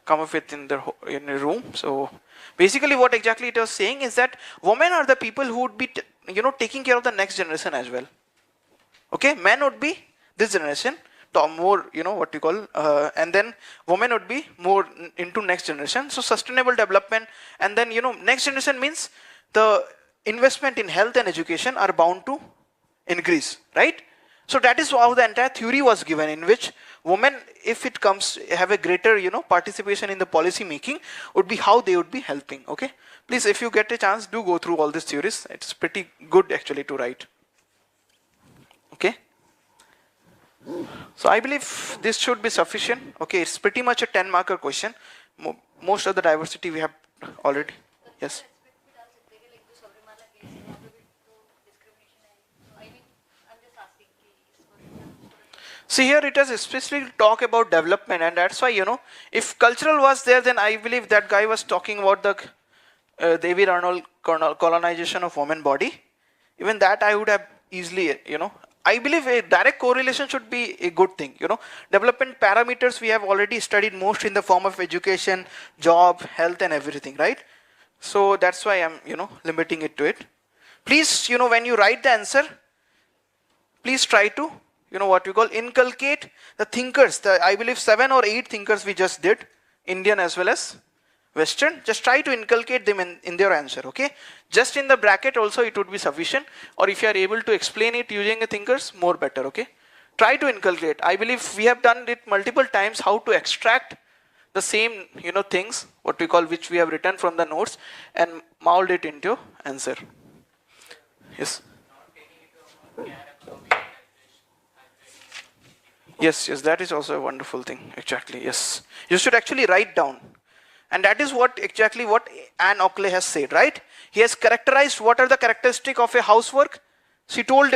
Speaker 1: come up with in a room. So basically what exactly it was saying is that women are the people who would be, taking care of the next generation as well. Okay, men would be this generation, more, what you call, and then women would be more into next generation. So sustainable development, and then, next generation means the investment in health and education are bound to increase, right? So that is how the entire theory was given, in which women, if it comes, have a greater, participation in the policy making, would be how they would be helping. Okay, please, if you get a chance, do go through all these theories. It's pretty good actually to write. Okay. So I believe this should be sufficient. Okay, it's pretty much a 10-marker question. Most of the diversity we have already. Yes. See, here it has specifically talk about development, and that's why, if cultural was there, then I believe that guy was talking about the David Arnold colonization of woman body. Even that I would have easily, I believe a direct correlation should be a good thing. Development parameters we have already studied most in the form of education, job, health, and everything, right? So that's why I'm, limiting it to it. Please, when you write the answer, please try to, what we call inculcate the thinkers. I believe 7 or 8 thinkers we just did, Indian as well as Western. Just try to inculcate them in their answer. Okay, just in the bracket also it would be sufficient, or if you are able to explain it using the thinkers, more better. Okay, try to inculcate. I believe we have done it multiple times, how to extract the same things, what we call, which we have written from the notes, and mold it into answer. Yes. Yes, that is also a wonderful thing. Exactly, yes. You should actually write down. And that is what Anne Oakley has said, right? He has characterized what are the characteristics of a housework. She told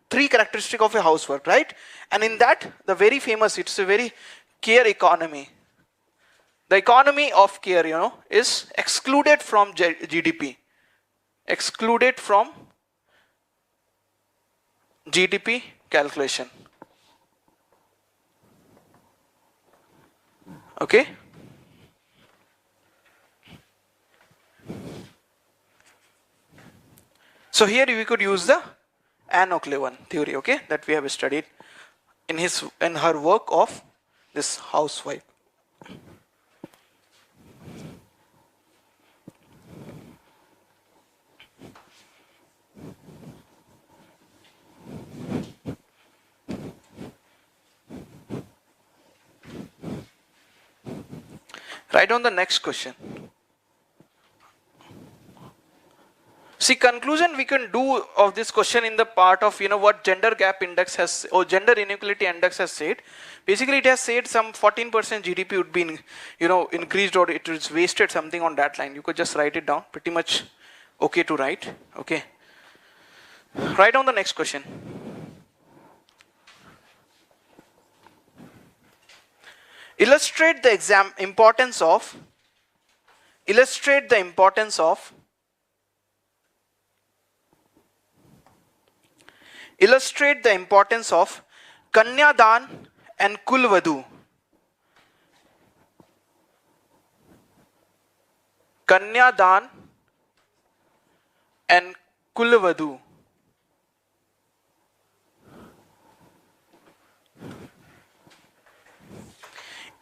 Speaker 1: 3 characteristics of a housework, right? And in that, the very famous, it's a very care economy. The economy of care, is excluded from GDP. Excluded from GDP calculation. Okay? So here we could use the Anne Oakley one theory, okay, that we have studied in her work of this housewife. Write down the next question. See, conclusion we can do of this question in the part of, what gender gap index has, or gender inequality index has said. Basically, it has said some 14% GDP would be, increased, or it is wasted, something on that line. You could just write it down. Pretty much okay to write. Okay. Write down the next question. Illustrate the importance of Kanyadan and Kulvadu. Kanyadan and Kulvadu.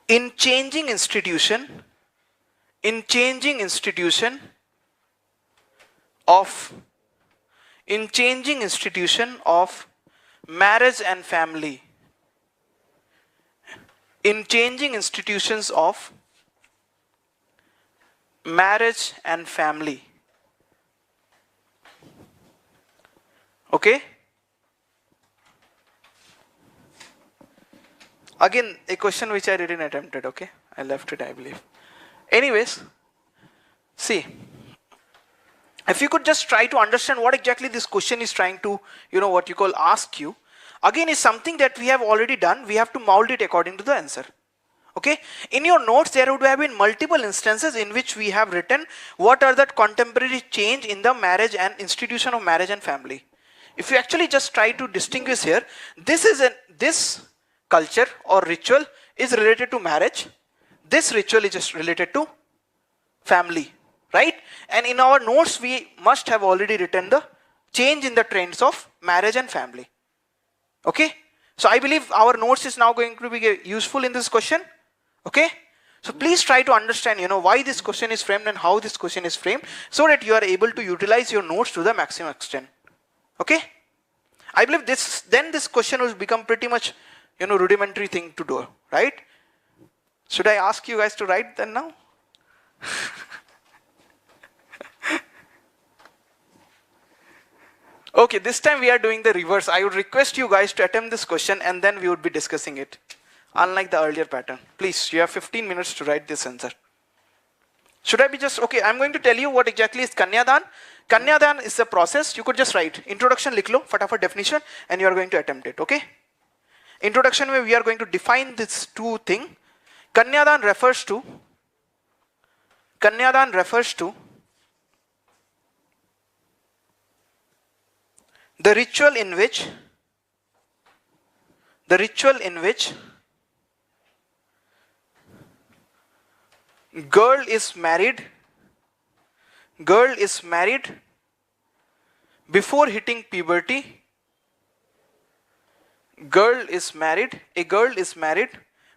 Speaker 1: In changing institution of marriage and family. In changing institutions of marriage and family. Okay? Again, a question which I didn't attempt, okay? I left it, I believe. Anyways, see, if you could just try to understand what exactly this question is trying to, ask you. Again, is something that we have already done. We have to mold it according to the answer. Okay? In your notes, there would have been multiple instances in which we have written what are the contemporary change in the marriage and institution of marriage and family. If you actually just try to distinguish here, this culture or ritual is related to marriage. This ritual is just related to family, right? And in our notes, we must have already written the change in the trends of marriage and family. Okay? So I believe our notes is now going to be useful in this question. Okay? So please try to understand, why this question is framed and how this question is framed, so that you are able to utilize your notes to the maximum extent. Okay? I believe this question will become pretty much, rudimentary thing to do, right? Should I ask you guys to write then now? Okay, this time we are doing the reverse. I would request you guys to attempt this question and then we would be discussing it. Unlike the earlier pattern. Please, you have 15 minutes to write this answer. Should I be just, okay, I'm going to tell you what exactly is Kanyadan. Kanyadan is the process. You could just write introduction, likh lo, fatafat definition, and you are going to attempt it, okay? Introduction where we are going to define this two thing. Kanyadan refers to the ritual in which girl is married before hitting puberty. A girl is married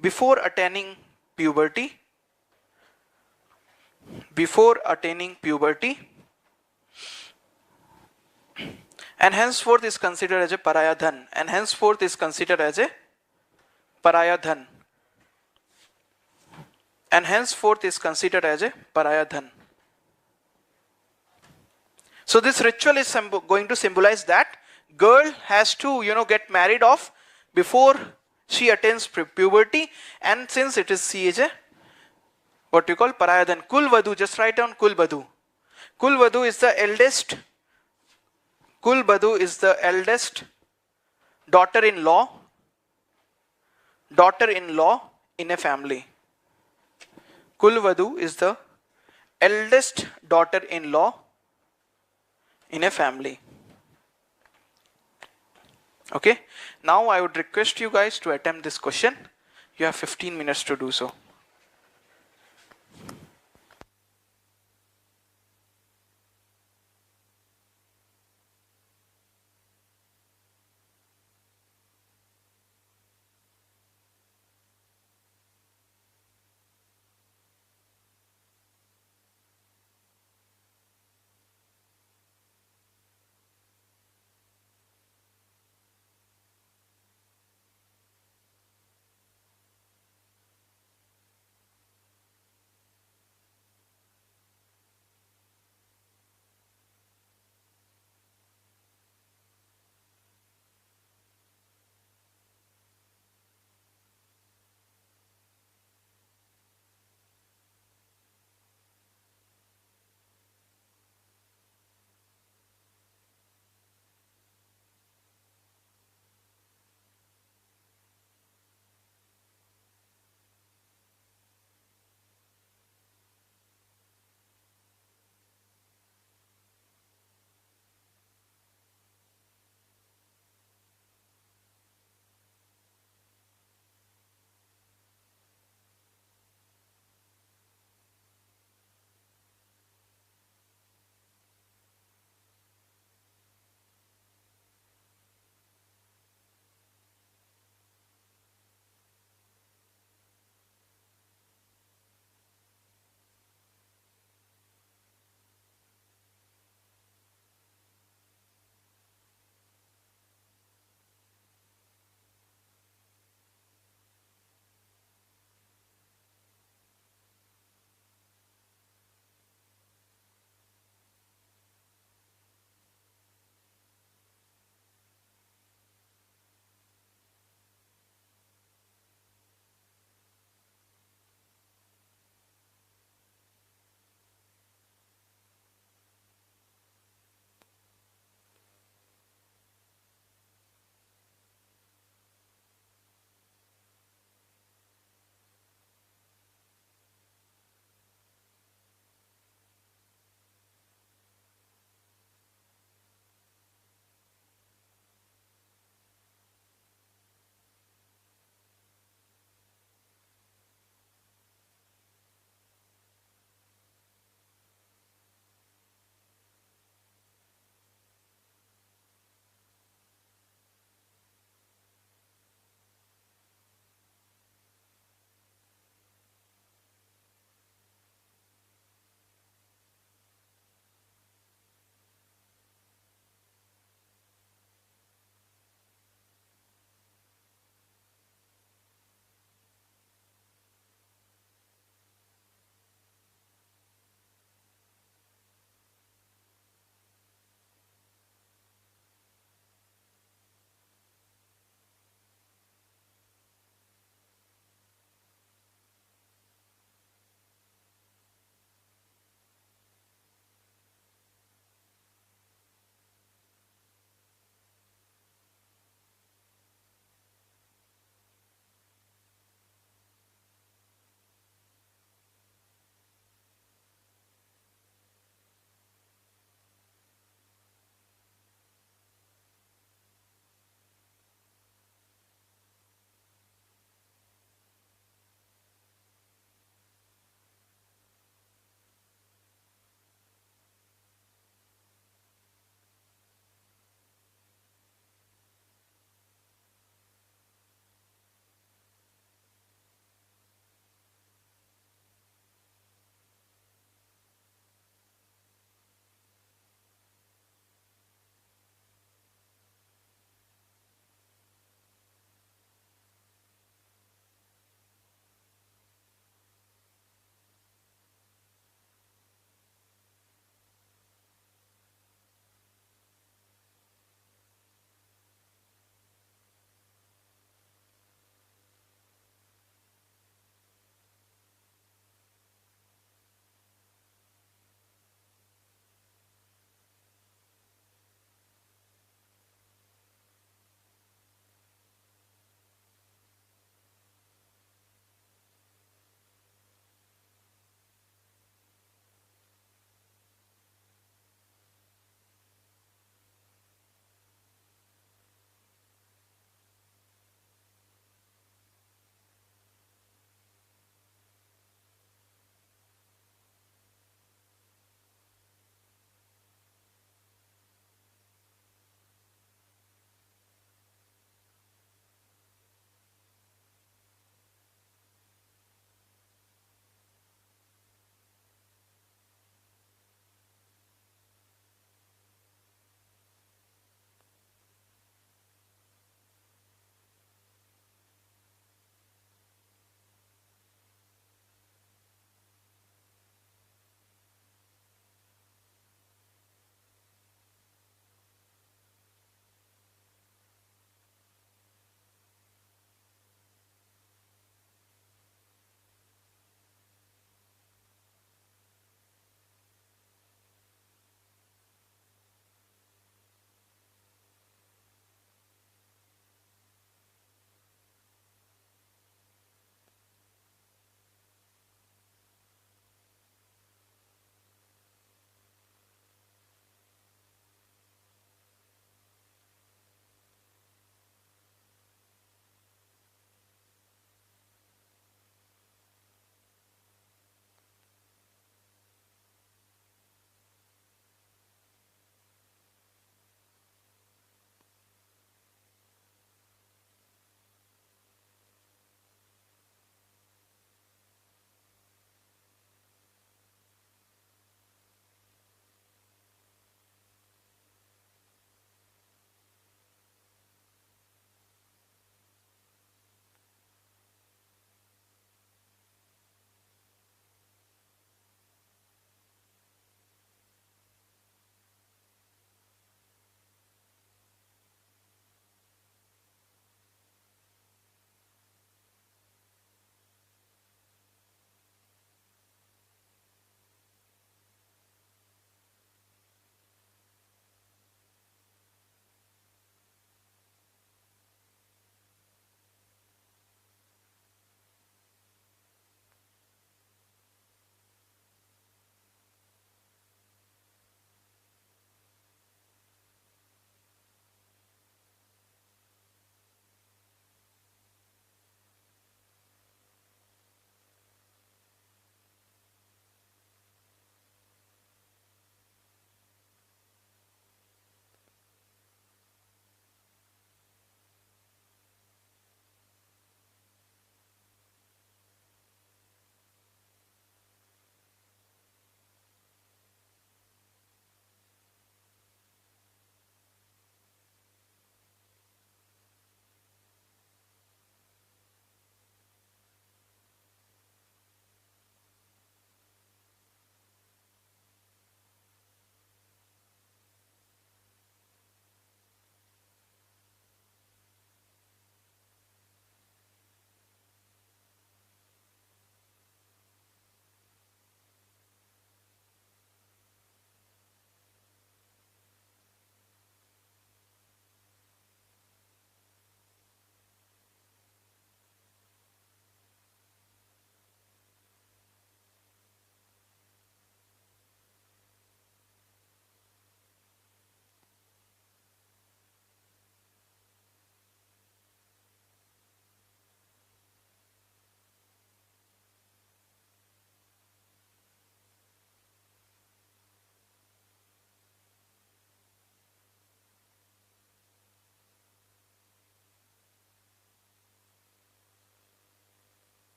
Speaker 1: before attaining puberty. And henceforth is considered as a paraya dhan. So this ritual is going to symbolize that girl has to, get married off before she attains puberty, and since it is she is a what you call paraya dhan. Kulvadu, just write down Kulvadu. Kulvadu is the eldest daughter-in-law in a family. Kulvadu is the eldest daughter-in-law in a family. Okay, now I would request you guys to attempt this question. You have 15 minutes to do so.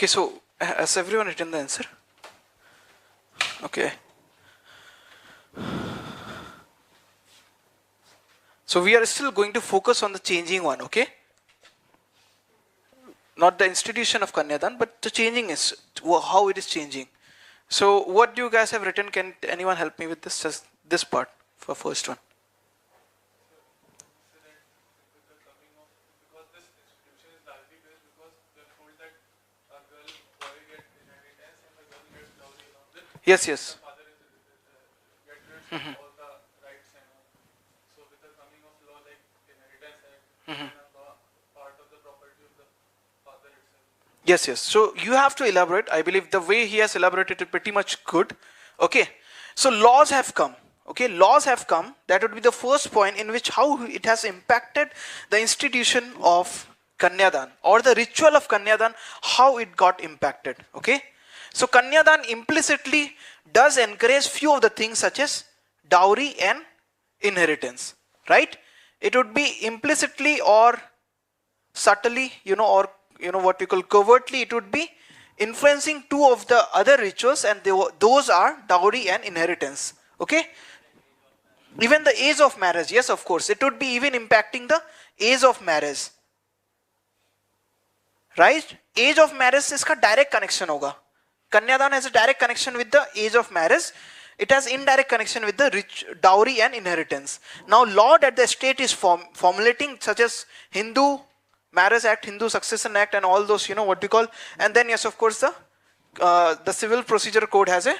Speaker 1: Okay, so has everyone written the answer? Okay. So we are still going to focus on the changing one, okay? Not the institution of Kanyadan, but the changing is how it is changing. So what do you guys have written? Can anyone help me with this? Just this part for first one. Yes, yes. Mhm. Mhm. Yes, yes. So you have to elaborate. I believe the way he has elaborated is pretty much good. Okay. So laws have come. Okay, laws have come. That would be the first point in which how it has impacted the institution of Kanyadan or the ritual of Kanyadan, how it got impacted. Okay. So Kanyadan implicitly does encourage few of the things such as dowry and inheritance. Right? It would be implicitly or subtly, or what we call covertly, it would be influencing two of the other rituals, and those are dowry and inheritance. Okay, even the age of marriage, yes, of course, it would be even impacting the age of marriage, right? Age of marriage iska direct connection hoga. Kanyadan has a direct connection with the age of marriage. It has indirect connection with the rich dowry and inheritance. Now law that the state is formulating, such as Hindu Marriage Act, Hindu Succession Act, and all those, what we call, and then yes, of course, the Civil Procedure Code has a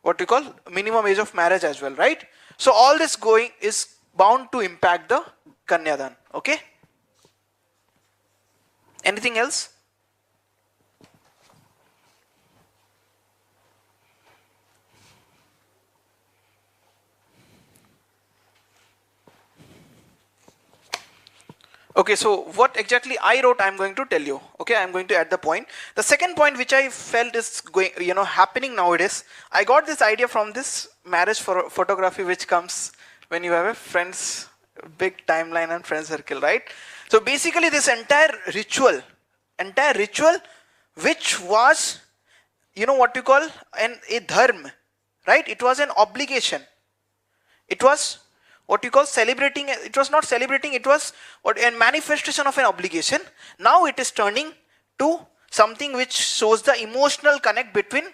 Speaker 1: what we call minimum age of marriage as well, right? So all this going is bound to impact the Kanyadan. Okay. Anything else? Okay, so what exactly I wrote, I'm going to tell you. Okay, I'm going to add the point. The second point which I felt is going, happening nowadays. I got this idea from this marriage photography, which comes when you have a friends, big timeline and friend circle, right? So basically, this entire ritual, which was, what we call a dharma, right? It was an obligation. It was what you call celebrating. It was not celebrating, it was what a manifestation of an obligation. Now it is turning to something which shows the emotional connect between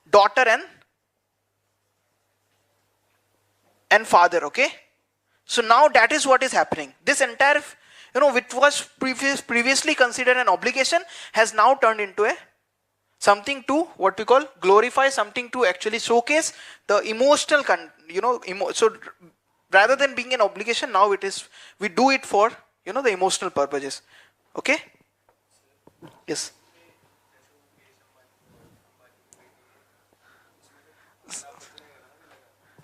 Speaker 1: daughter and father. Okay, so now that is what is happening. This entire, which was previously considered an obligation, has now turned into a something to what we call glorify, something to actually showcase the emotional so rather than being an obligation, now it is, we do it for the emotional purposes. Okay. Yes.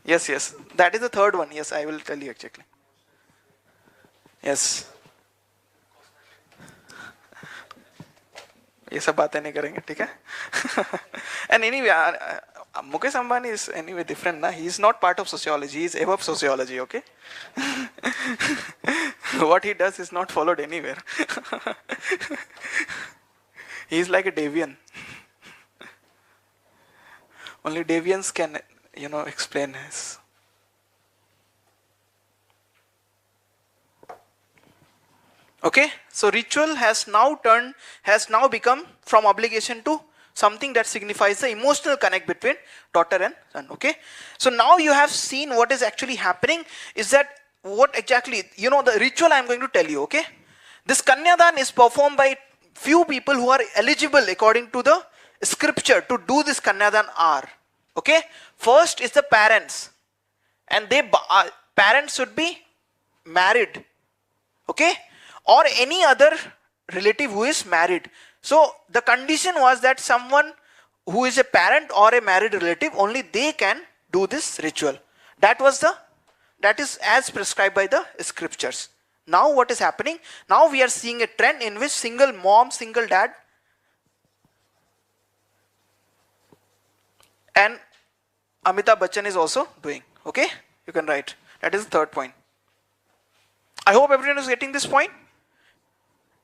Speaker 1: Yes, that is the third one. Yes, I will tell you exactly. Yes, ये सब बातें नहीं करेंगे, ठीक है? And anyway, Mukesh Ambani is anyway different, na? He is not part of sociology. He is above sociology. Okay. What he does is not followed anywhere. He is like a deviant. Only deviants can, explain his. Okay, so ritual has now become from obligation to something that signifies the emotional connect between daughter and son. Okay, so now you have seen what is actually happening is that what exactly, the ritual I am going to tell you. Okay, this Kanyadan is performed by few people who are eligible according to the scripture to do this Kanyadan are. Okay, first is the parents, and parents should be married. Okay, or any other relative who is married. So the condition was that someone who is a parent or a married relative, only they can do this ritual. That is as prescribed by the scriptures. Now what is happening? Now we are seeing a trend in which single mom, single dad, and Amitabh Bachchan is also doing. Okay, you can write. That is the third point. I hope everyone is getting this point.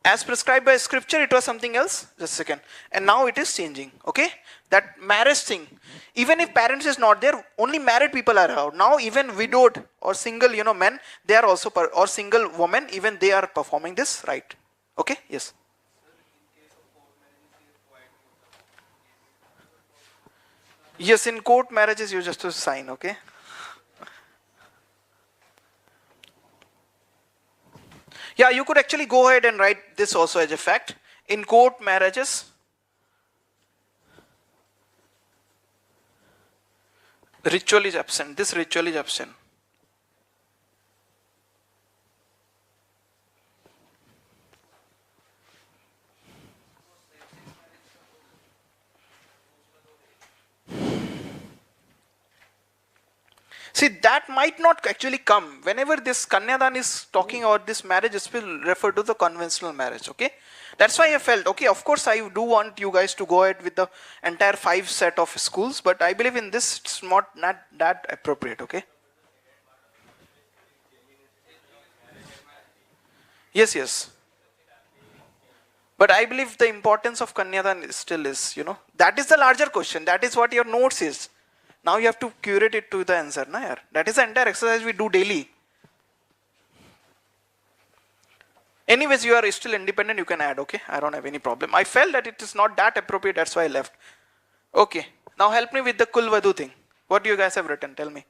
Speaker 1: As prescribed by scripture, it was something else. Just a second. And now it is changing. Okay? That marriage thing. Even if parents is not there, only married people are allowed. Now even widowed or single, men, they are also, or single women, even they are performing this right. Okay? Yes. Yes, in court marriages, you just to sign. Okay? Yeah, you could actually go ahead and write this also as a fact. In court marriages, ritual is absent. This ritual is absent. See, that might not actually come. Whenever this Kanyadan is talking about this marriage, it will refer to the conventional marriage, okay? That's why I felt, okay, of course I do want you guys to go ahead with the entire 5 set of schools, but I believe in this, it's not that appropriate, okay? Yes, yes. But I believe the importance of Kanyadan still is, that is the larger question. That is what your notes is. Now you have to curate it to the answer. Na, yaar? That is the entire exercise we do daily. Anyways, you are still independent, you can add, okay? I don't have any problem. I felt that it is not that appropriate, that's why I left. Okay, now help me with the Kulvadu thing. What do you guys have written? Tell me.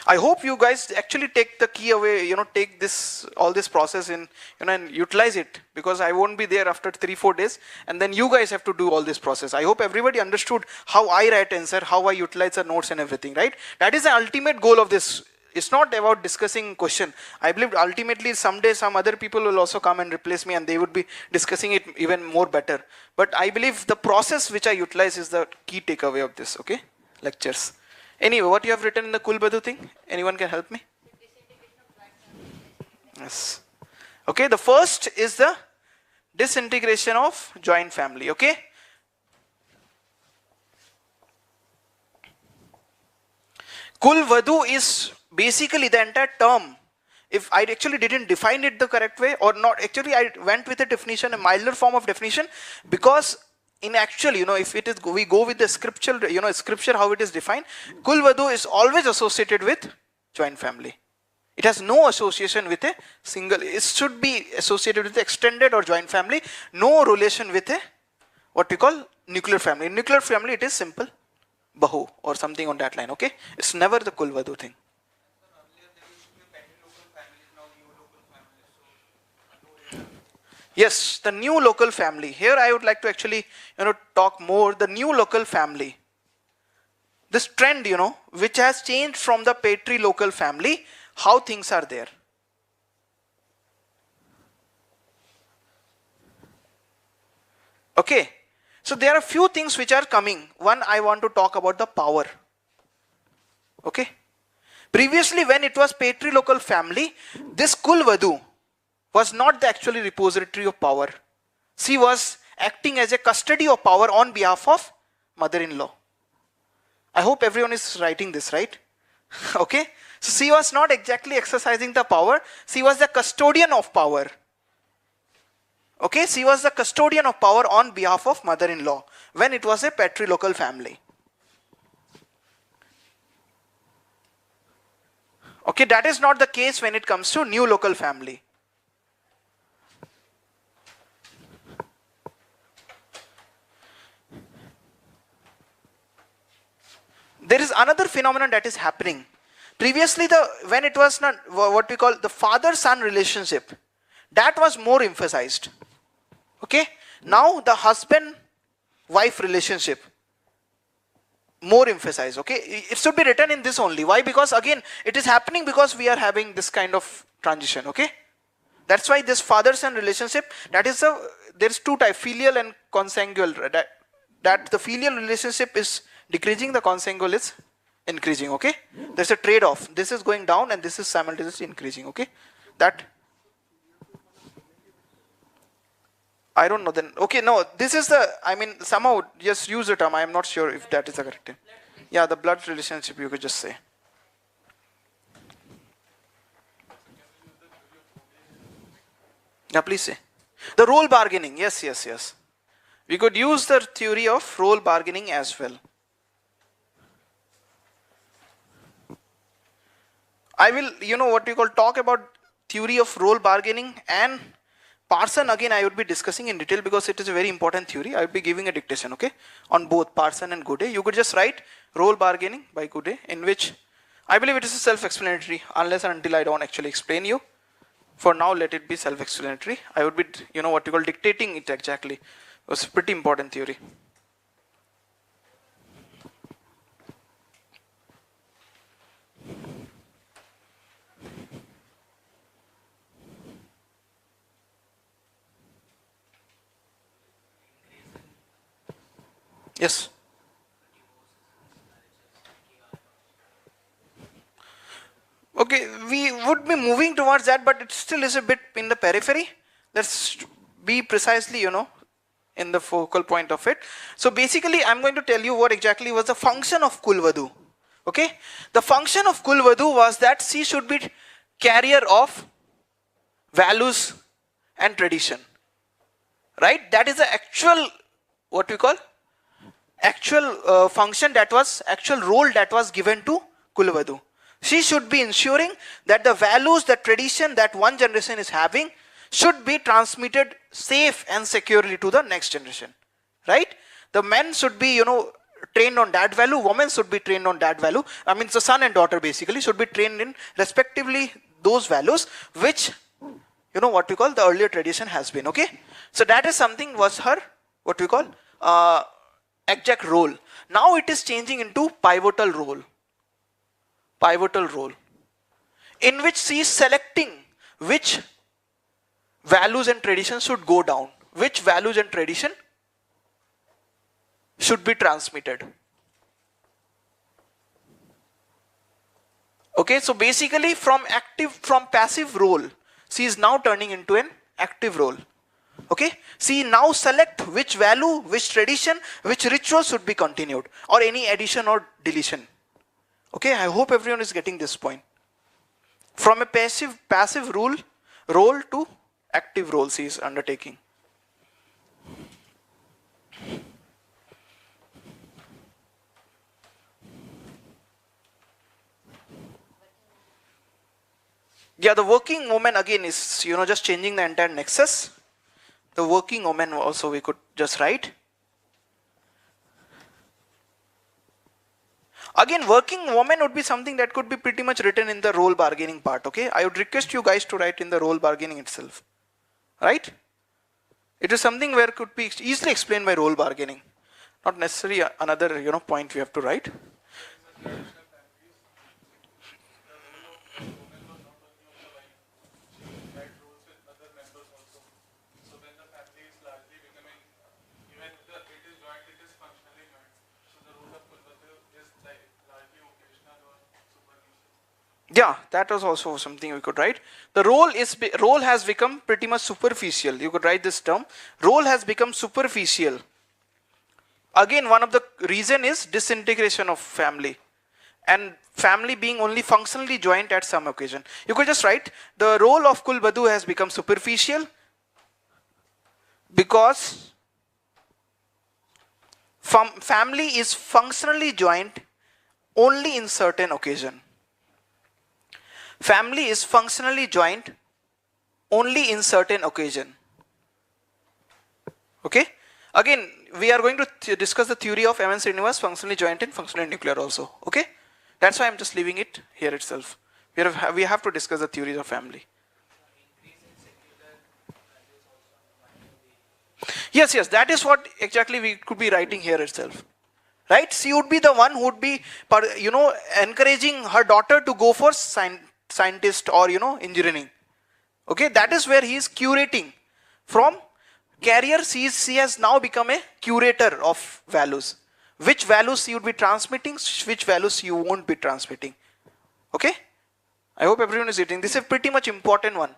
Speaker 1: I hope you guys actually take the key away, take this, all this process in, and utilize it, because I won't be there after 3-4 days, and then you guys have to do all this process. I hope everybody understood how I write answer, how I utilize the notes and everything, right? That is the ultimate goal of this. It's not about discussing question. I believe ultimately someday some other people will also come and replace me and they would be discussing it even more better. But I believe the process which I utilize is the key takeaway of this, okay? Lectures. Anyway, what you have written in the Kulbadu thing? Anyone can help me? Yes. Okay, the first is the disintegration of joint family, okay? Kulvadu is basically the entire term. If I actually didn't define it the correct way or not, actually I went with a definition, a milder form of definition, because in actual, if it is, we go with the scripture, scripture how it is defined, Kulvadu is always associated with joint family. It has no association with a single, it should be associated with the extended or joint family, no relation with a, what we call nuclear family. In nuclear family, it is simple, Bahu or something on that line, okay? It's never the Kulvadu thing. Yes, the new local family. Here I would like to actually, talk more. The new local family. This trend, which has changed from the patrilocal family, how things are there. Okay. So there are few things which are coming. One, I want to talk about the power. Okay. Previously, when it was patrilocal family, this Kulvadu was not the actually repository of power. She was acting as a custody of power on behalf of mother-in-law. I hope everyone is writing this, right? Okay. So she was not exactly exercising the power. She was the custodian of power. Okay. She was the custodian of power on behalf of mother-in-law when it was a patrilocal family. Okay. That is not the case when it comes to new local family. There is another phenomenon that is happening. Previously, when it was not what we call the father-son relationship, that was more emphasized. Okay. Now the husband-wife relationship, more emphasized. Okay. It should be written in this only. Why? Because again, it is happening because we are having this kind of transition. Okay. That's why this father-son relationship, that is there's two types, filial and consangual. That the filial relationship is decreasing, the consangual is increasing, okay? There's a trade-off. This is going down and this is simultaneously increasing, okay? That, I don't know then. Okay, no, this is the, somehow just use the term. I am not sure if that is the correct term. Yeah, the blood relationship you could just say. Yeah, please say. The role bargaining. Yes, yes, yes. We could use the theory of role bargaining as well. I will, what you call, talk about theory of role bargaining and Parson again I would be discussing in detail because it is a very important theory. I would be giving a dictation, okay, on both Parson and Goodey. You could just write role bargaining by Goodey, in which I believe it is self-explanatory unless and until I don't actually explain you. For now, let it be self-explanatory. I would be, what you call, dictating it exactly. It was a pretty important theory. Yes. Okay, we would be moving towards that, but it still is a bit in the periphery. Let's be precisely, in the focal point of it. So basically, I'm going to tell you what exactly was the function of Kulvadu. Okay, the function of Kulvadu was that she should be carrier of values and tradition. Right? That is the actual, what we call, actual function that was, actual role that was given to Kulvadu. She should be ensuring that the values, the tradition that one generation is having should be transmitted safe and securely to the next generation. Right? The men should be, trained on that value, women should be trained on that value. I mean, the son and daughter basically should be trained in respectively those values which, what we call, the earlier tradition has been. Okay? So that is something was her, what we call, exact role. Now it is changing into pivotal role. Pivotal role. In which she is selecting which values and traditions should go down. Which values and tradition should be transmitted. Okay, so basically from passive role, she is now turning into an active role. Okay, she now select which value, which tradition, which ritual should be continued, or any addition or deletion. Okay, I hope everyone is getting this point. From a passive role to active role she is undertaking. Yeah, the working woman again is, just changing the entire nexus. The working woman also we could just write. Again, working woman would be something that could be pretty much written in the role bargaining part, okay? I would request you guys to write in the role bargaining itself, right? It is something where it could be easily explained by role bargaining. Not necessarily another, point we have to write. Yeah, that was also something we could write. The role has become pretty much superficial. You could write this term. Role has become superficial. Again, one of the reason is disintegration of family, and family being only functionally joined at some occasion. You could just write the role of Kulvadu has become superficial because family is functionally joined only in certain occasion. Family is functionally joined only in certain occasion. Okay? Again, we are going to discuss the theory of M.N. Srinivas, functionally joint and functionally nuclear also. Okay? That's why I'm just leaving it here itself. We have to discuss the theories of family. Yes, that is what exactly we could be writing here itself. Right? She would be the one who would be, encouraging her daughter to go for scientist or, engineering. Okay? That is where he is curating. From carrier, she has now become a curator of values. Which values you would be transmitting, which values you won't be transmitting. Okay? I hope everyone is getting. This is a pretty much important one.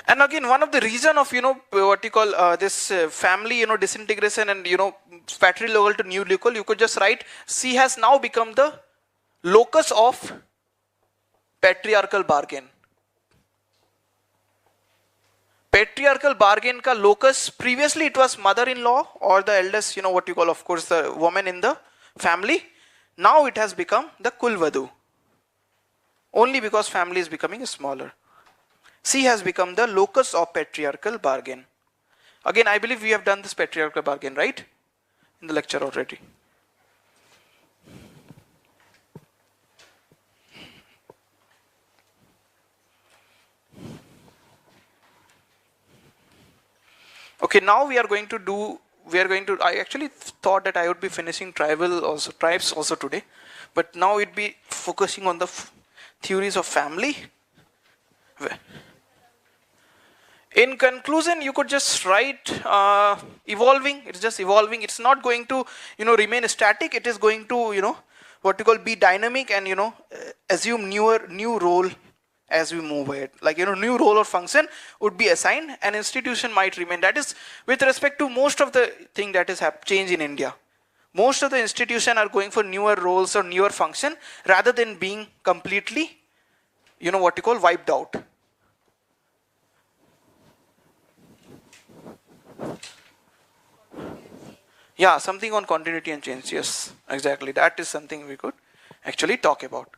Speaker 1: And again, one of the reason of, what you call this family, disintegration and, patrilocal to neoliberal, you could just write C has now become the locus of patriarchal bargain. Patriarchal bargain ka locus, previously it was mother-in-law or the eldest, what you call, of course, the woman in the family. Now it has become the Kulvadu. Only because family is becoming smaller. C has become the locus of patriarchal bargain. Again, I believe we have done this patriarchal bargain, right? In the lecture already. Okay, now we are going to, I actually thought that I would be finishing tribes also today, but now it be focusing on the theories of family. In conclusion, you could just write evolving. It's just evolving. It's not going to, remain static. It is going to, what you call be dynamic and, assume new role as we move ahead. Like, new role or function would be assigned. An institution might remain. That is with respect to most of the thing that is change in India. Most of the institutions are going for newer roles or newer function rather than being completely, what you call wiped out. Yeah, something on continuity and change. Yes, exactly. That is something we could actually talk about.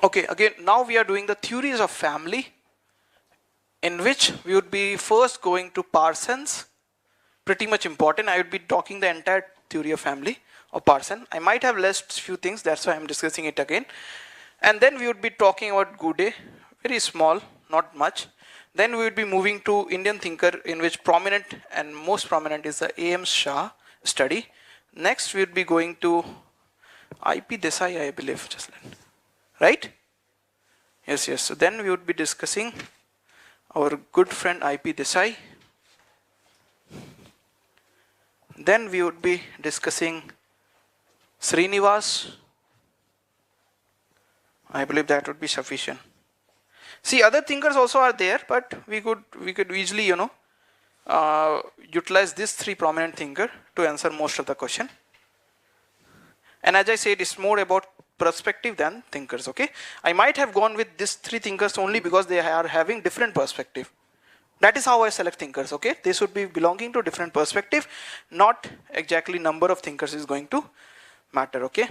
Speaker 1: Okay, again, now we are doing the theories of family, in which we would be first going to Parsons. Pretty much important. I would be talking the entire theory of family of Parsons. I might have left few things, that's why I'm discussing it again. And then we would be talking about Gude, very small, not much. Then we would be moving to Indian thinker, in which prominent and most prominent is the A.M. Shah study. Next we would be going to I.P. Desai, I believe, right? Yes. So then we would be discussing our good friend I.P. Desai. Then we would be discussing Srinivas. I believe that would be sufficient. See, other thinkers also are there, but we could easily, utilize these three prominent thinkers to answer most of the question. And as I said, it's more about perspective than thinkers. Okay, I might have gone with these three thinkers only because they are having different perspective. That is how I select thinkers. Okay, they should be belonging to different perspective, not exactly number of thinkers is going to matter. Okay.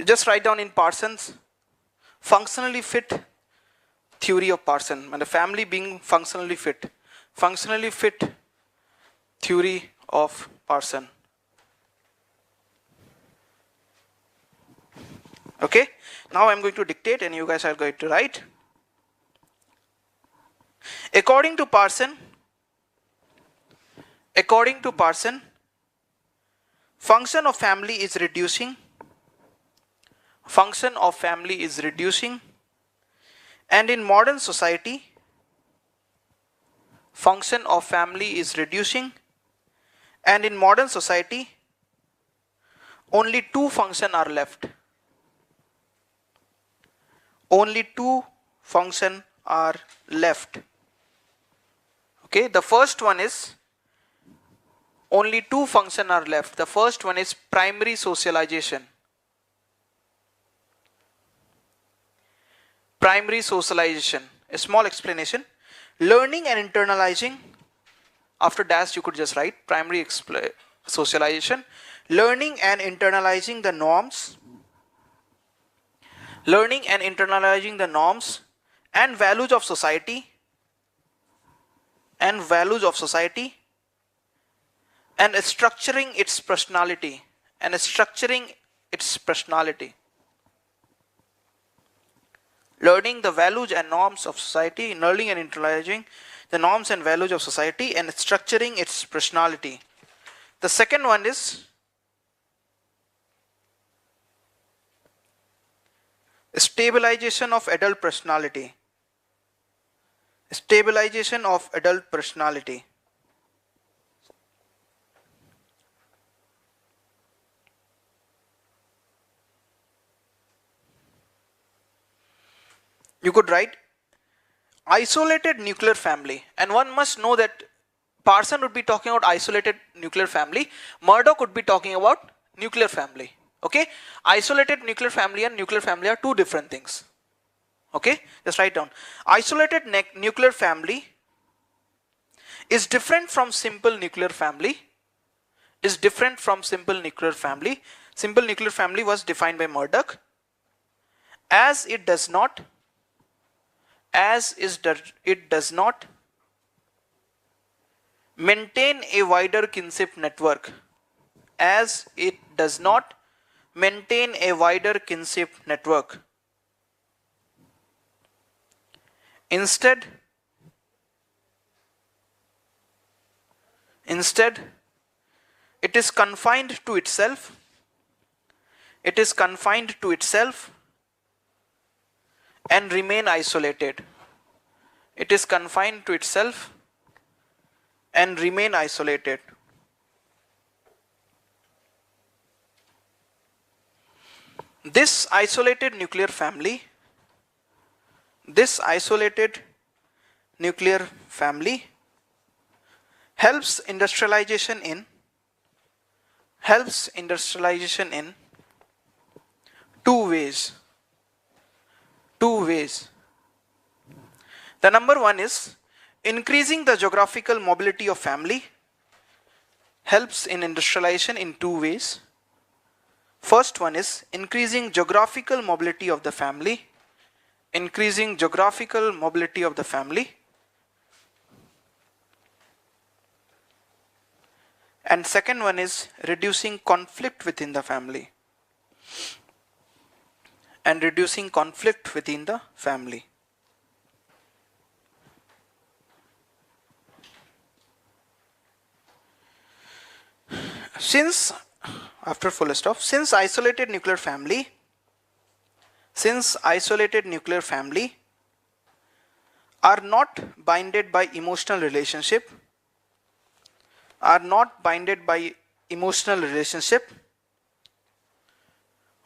Speaker 1: Just write down in Parsons, functionally fit theory of Parsons, and the family being functionally fit theory of Parsons. Okay, now I'm going to dictate and you guys are going to write. According to Parsons, function of family is reducing. Function of family is reducing, and in modern society, function of family is reducing, and in modern society, only two functions are left. Only two functions are left. Okay, the first one is, only two functions are left. The first one is primary socialization. Primary socialization, a small explanation. Learning and internalizing, after dash you could just write primary socialization. Learning and internalizing the norms. Learning and internalizing the norms and values of society. And values of society. And structuring its personality. And structuring its personality. Learning the values and norms of society, learning and internalizing the norms and values of society, and structuring its personality. The second one is Stabilization of adult personality. Stabilization of adult personality. You could write isolated nuclear family, and one must know that Parson would be talking about isolated nuclear family, Murdoch would be talking about nuclear family. Okay, isolated nuclear family and nuclear family are two different things. Okay, just write down. Isolated nuclear family is different from simple nuclear family. Is different from simple nuclear family. Simple nuclear family was defined by Murdoch, as it does not maintain a wider kinship network. As it does not maintain a wider kinship network. Instead, it is confined to itself. It is confined to itself and remain isolated. It is confined to itself and remain isolated. This isolated nuclear family helps industrialization in two ways. The number one is increasing the geographical mobility of family. Helps in industrialization in two ways. First one is increasing geographical mobility of the family. Increasing geographical mobility of the family. And second one is reducing conflict within the family. And reducing conflict within the family. Since isolated nuclear family are not bounded by emotional relationship,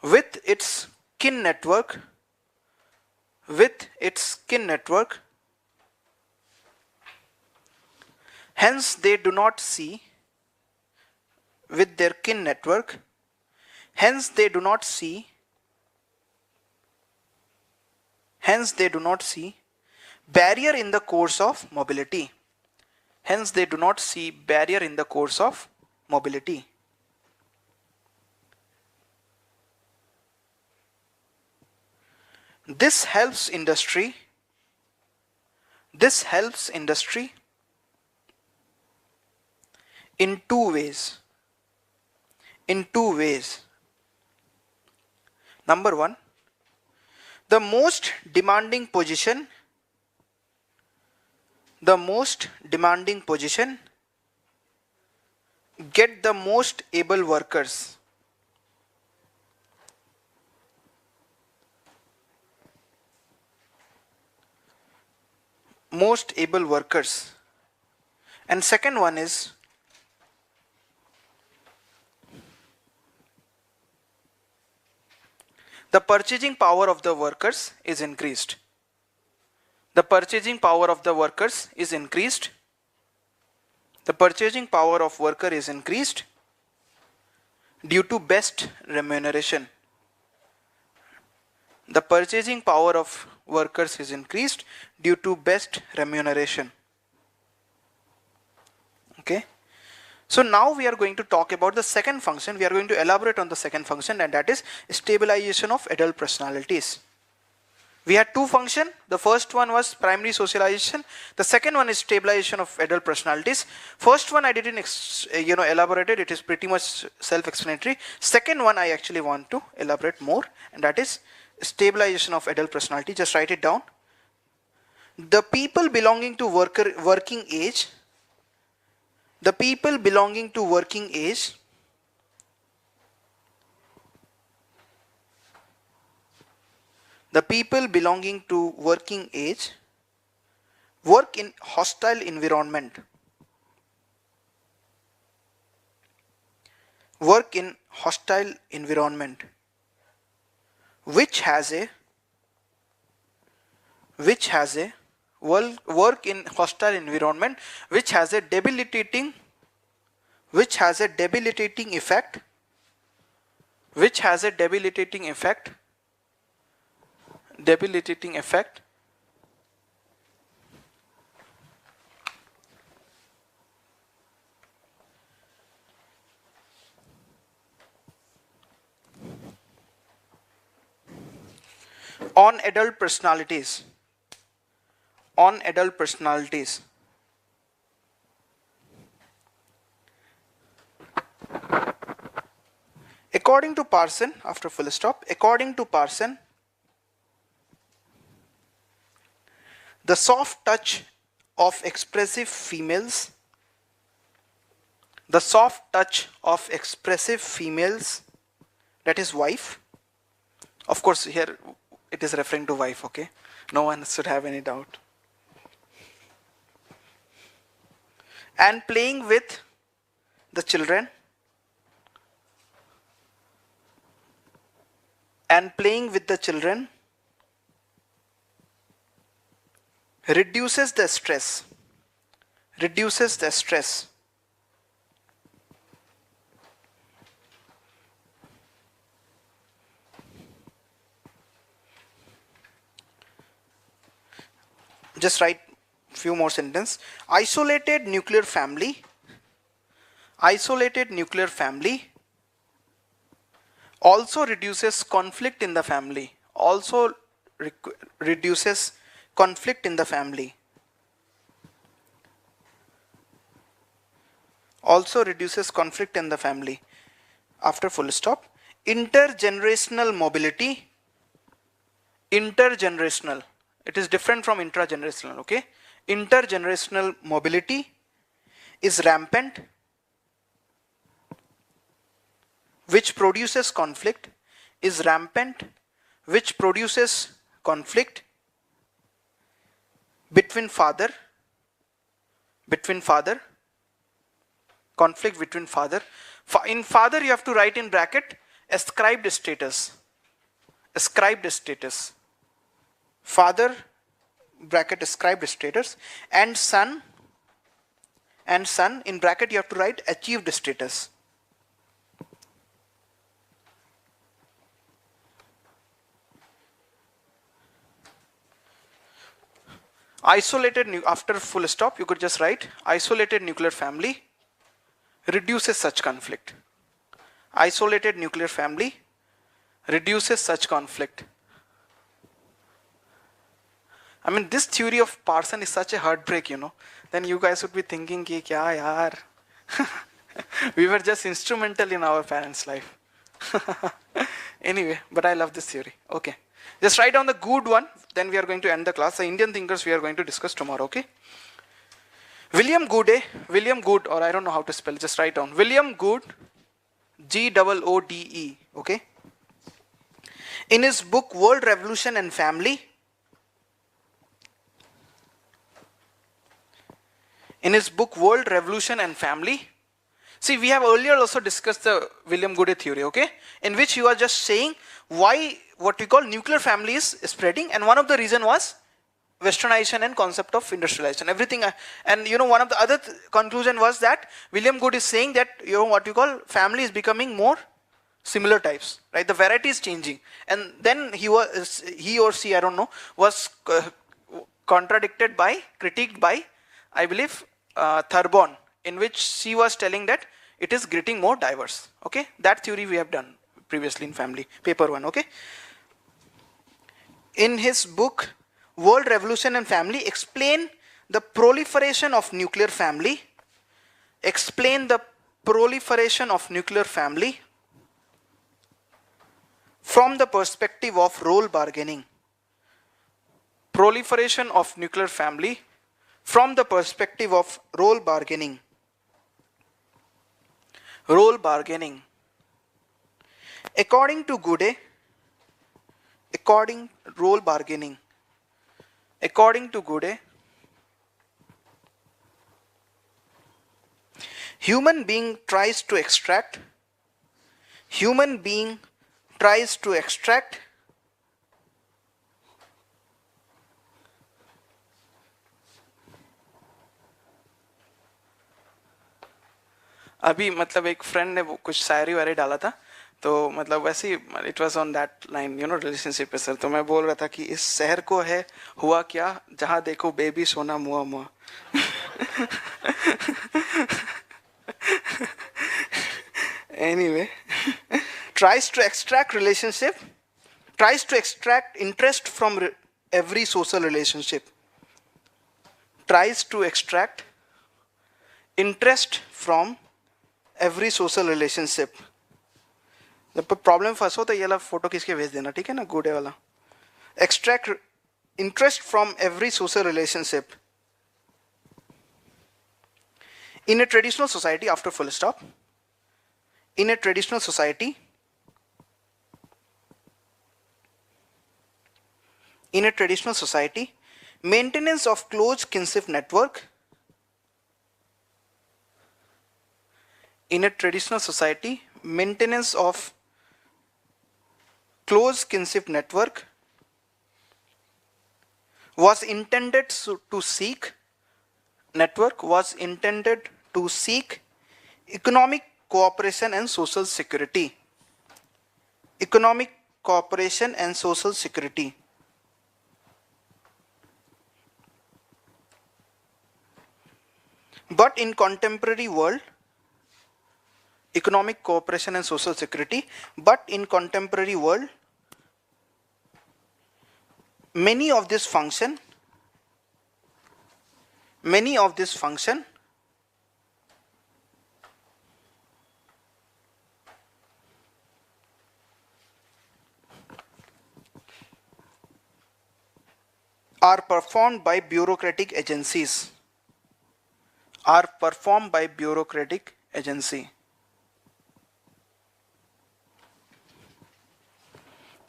Speaker 1: with its kin network, hence they do not see with their kin network, hence they do not see barrier in the course of mobility. Hence they do not see barrier in the course of mobility. This helps industry in two ways. Number one, the most demanding position get the most able workers. And second one is the purchasing power of the workers is increased. The purchasing power of worker is increased due to best remuneration. The purchasing power of workers is increased due to best remuneration. Okay. So now we are going to talk about the second function. We are going to elaborate on the second function, and that is stabilization of adult personalities. We had two functions. The first one was primary socialization. The second one is stabilization of adult personalities. First one I didn't elaborate it. It is pretty much self-explanatory. Second one I actually want to elaborate more, and that is stabilization of adult personality. Just write it down. The people belonging to working age The people belonging to working age work in hostile environment. Work in hostile environment which has a work in hostile environment which has a debilitating effect on adult personalities. According to Parson, after full stop, according to Parson, the soft touch of expressive females, that is wife, of course here it is referring to wife, okay? No one should have any doubt. And playing with the children, reduces the stress. Just write few more sentences. Isolated nuclear family also reduces conflict in the family. After full stop. Intergenerational mobility. It is different from intragenerational, okay? Intergenerational mobility is rampant, which produces conflict, between father, conflict between father. In father you have to write in bracket ascribed status. Father bracket ascribed status, and son in bracket you have to write achieved status. After full stop you could just write isolated nuclear family reduces such conflict. I mean, this theory of Parson is such a heartbreak, you know. Then you guys would be thinking, ki kya yaar? We were just instrumental in our parents' life. Anyway, but I love this theory. Okay. Just write down the good one, then we are going to end the class. The Indian thinkers we are going to discuss tomorrow, okay? William Goode, or I don't know how to spell, just write down. William Goode, Goode, okay? In his book World Revolution and Family, see, we have earlier also discussed the William Goode theory, okay? In which you are just saying why what we call nuclear family is spreading, and one of the reason was westernization and concept of industrialization, everything. And you know, one of the other conclusion was that William Goode is saying that, you know, what we call family is becoming more similar types, right? The variety is changing. And then he or she, I don't know, was critiqued by, I believe, Thurbon, in which she was telling that it is getting more diverse, okay? That theory we have done previously in family, paper 1, okay? In his book World Revolution and Family, explain the proliferation of nuclear family. From the perspective of role bargaining. Proliferation of nuclear family from the perspective of role bargaining. According to Goode, role bargaining. According to Goode, human being tries to extract अभी मतलब एक friend ने वो कुछ शायरी वायरी डाला था, तो मतलब वैसे ही it was on that line, you know, relationship पे सर। तो मैं बोल रहा था कि इस शहर को है हुआ क्या, जहाँ देखो बेबी सोना मुआ मुआ। Anyway, tries to extract interest from every social relationship. Tries to extract interest from every social relationship. जब प्रॉब्लम फंस हो तो ये वाला फोटो किसके भेज देना, ठीक है ना, गुडे वाला। Extract interest from every social relationship. In a traditional society, after full stop, in a traditional society, maintenance of close kinship network, was intended to seek economic cooperation and social security. But in contemporary world, many of this function are performed by bureaucratic agency.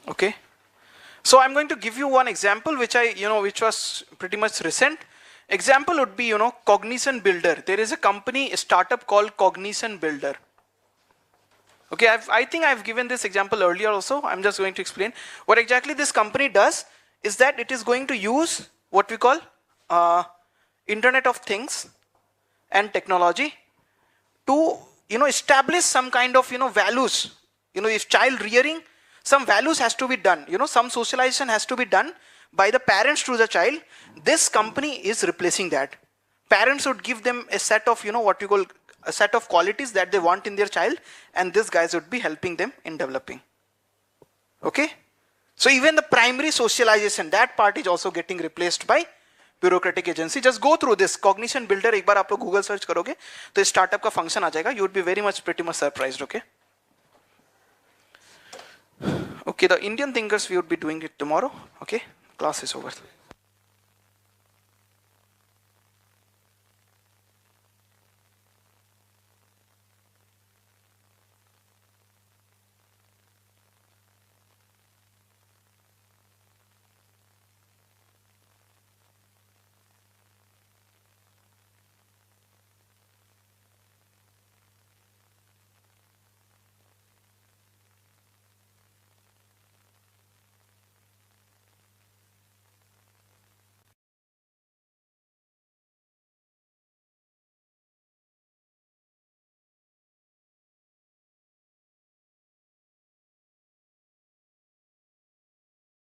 Speaker 1: Okay. So I'm going to give you one example which was pretty much recent. Example would be, Cognition Builder. There is a company, a startup called Cognition Builder. Okay, I think I've given this example earlier also. I'm just going to explain. What exactly this company does is that it is going to use what we call Internet of Things and technology to, establish some kind of, values. If child rearing, some values has to be done. Some socialization has to be done by the parents to the child. This company is replacing that. Parents would give them a set of, what you call a set of qualities that they want in their child, and these guys would be helping them in developing. Okay? So even the primary socialization, that part is also getting replaced by bureaucratic agency. Just go through this Cognition Builder. एक बार आप लोग Google search करोगे तो इस startup का function आ जाएगा. You would be very much, pretty much surprised. Okay? Okay, the Indian thinkers, we would be doing it tomorrow. Okay? Class is over.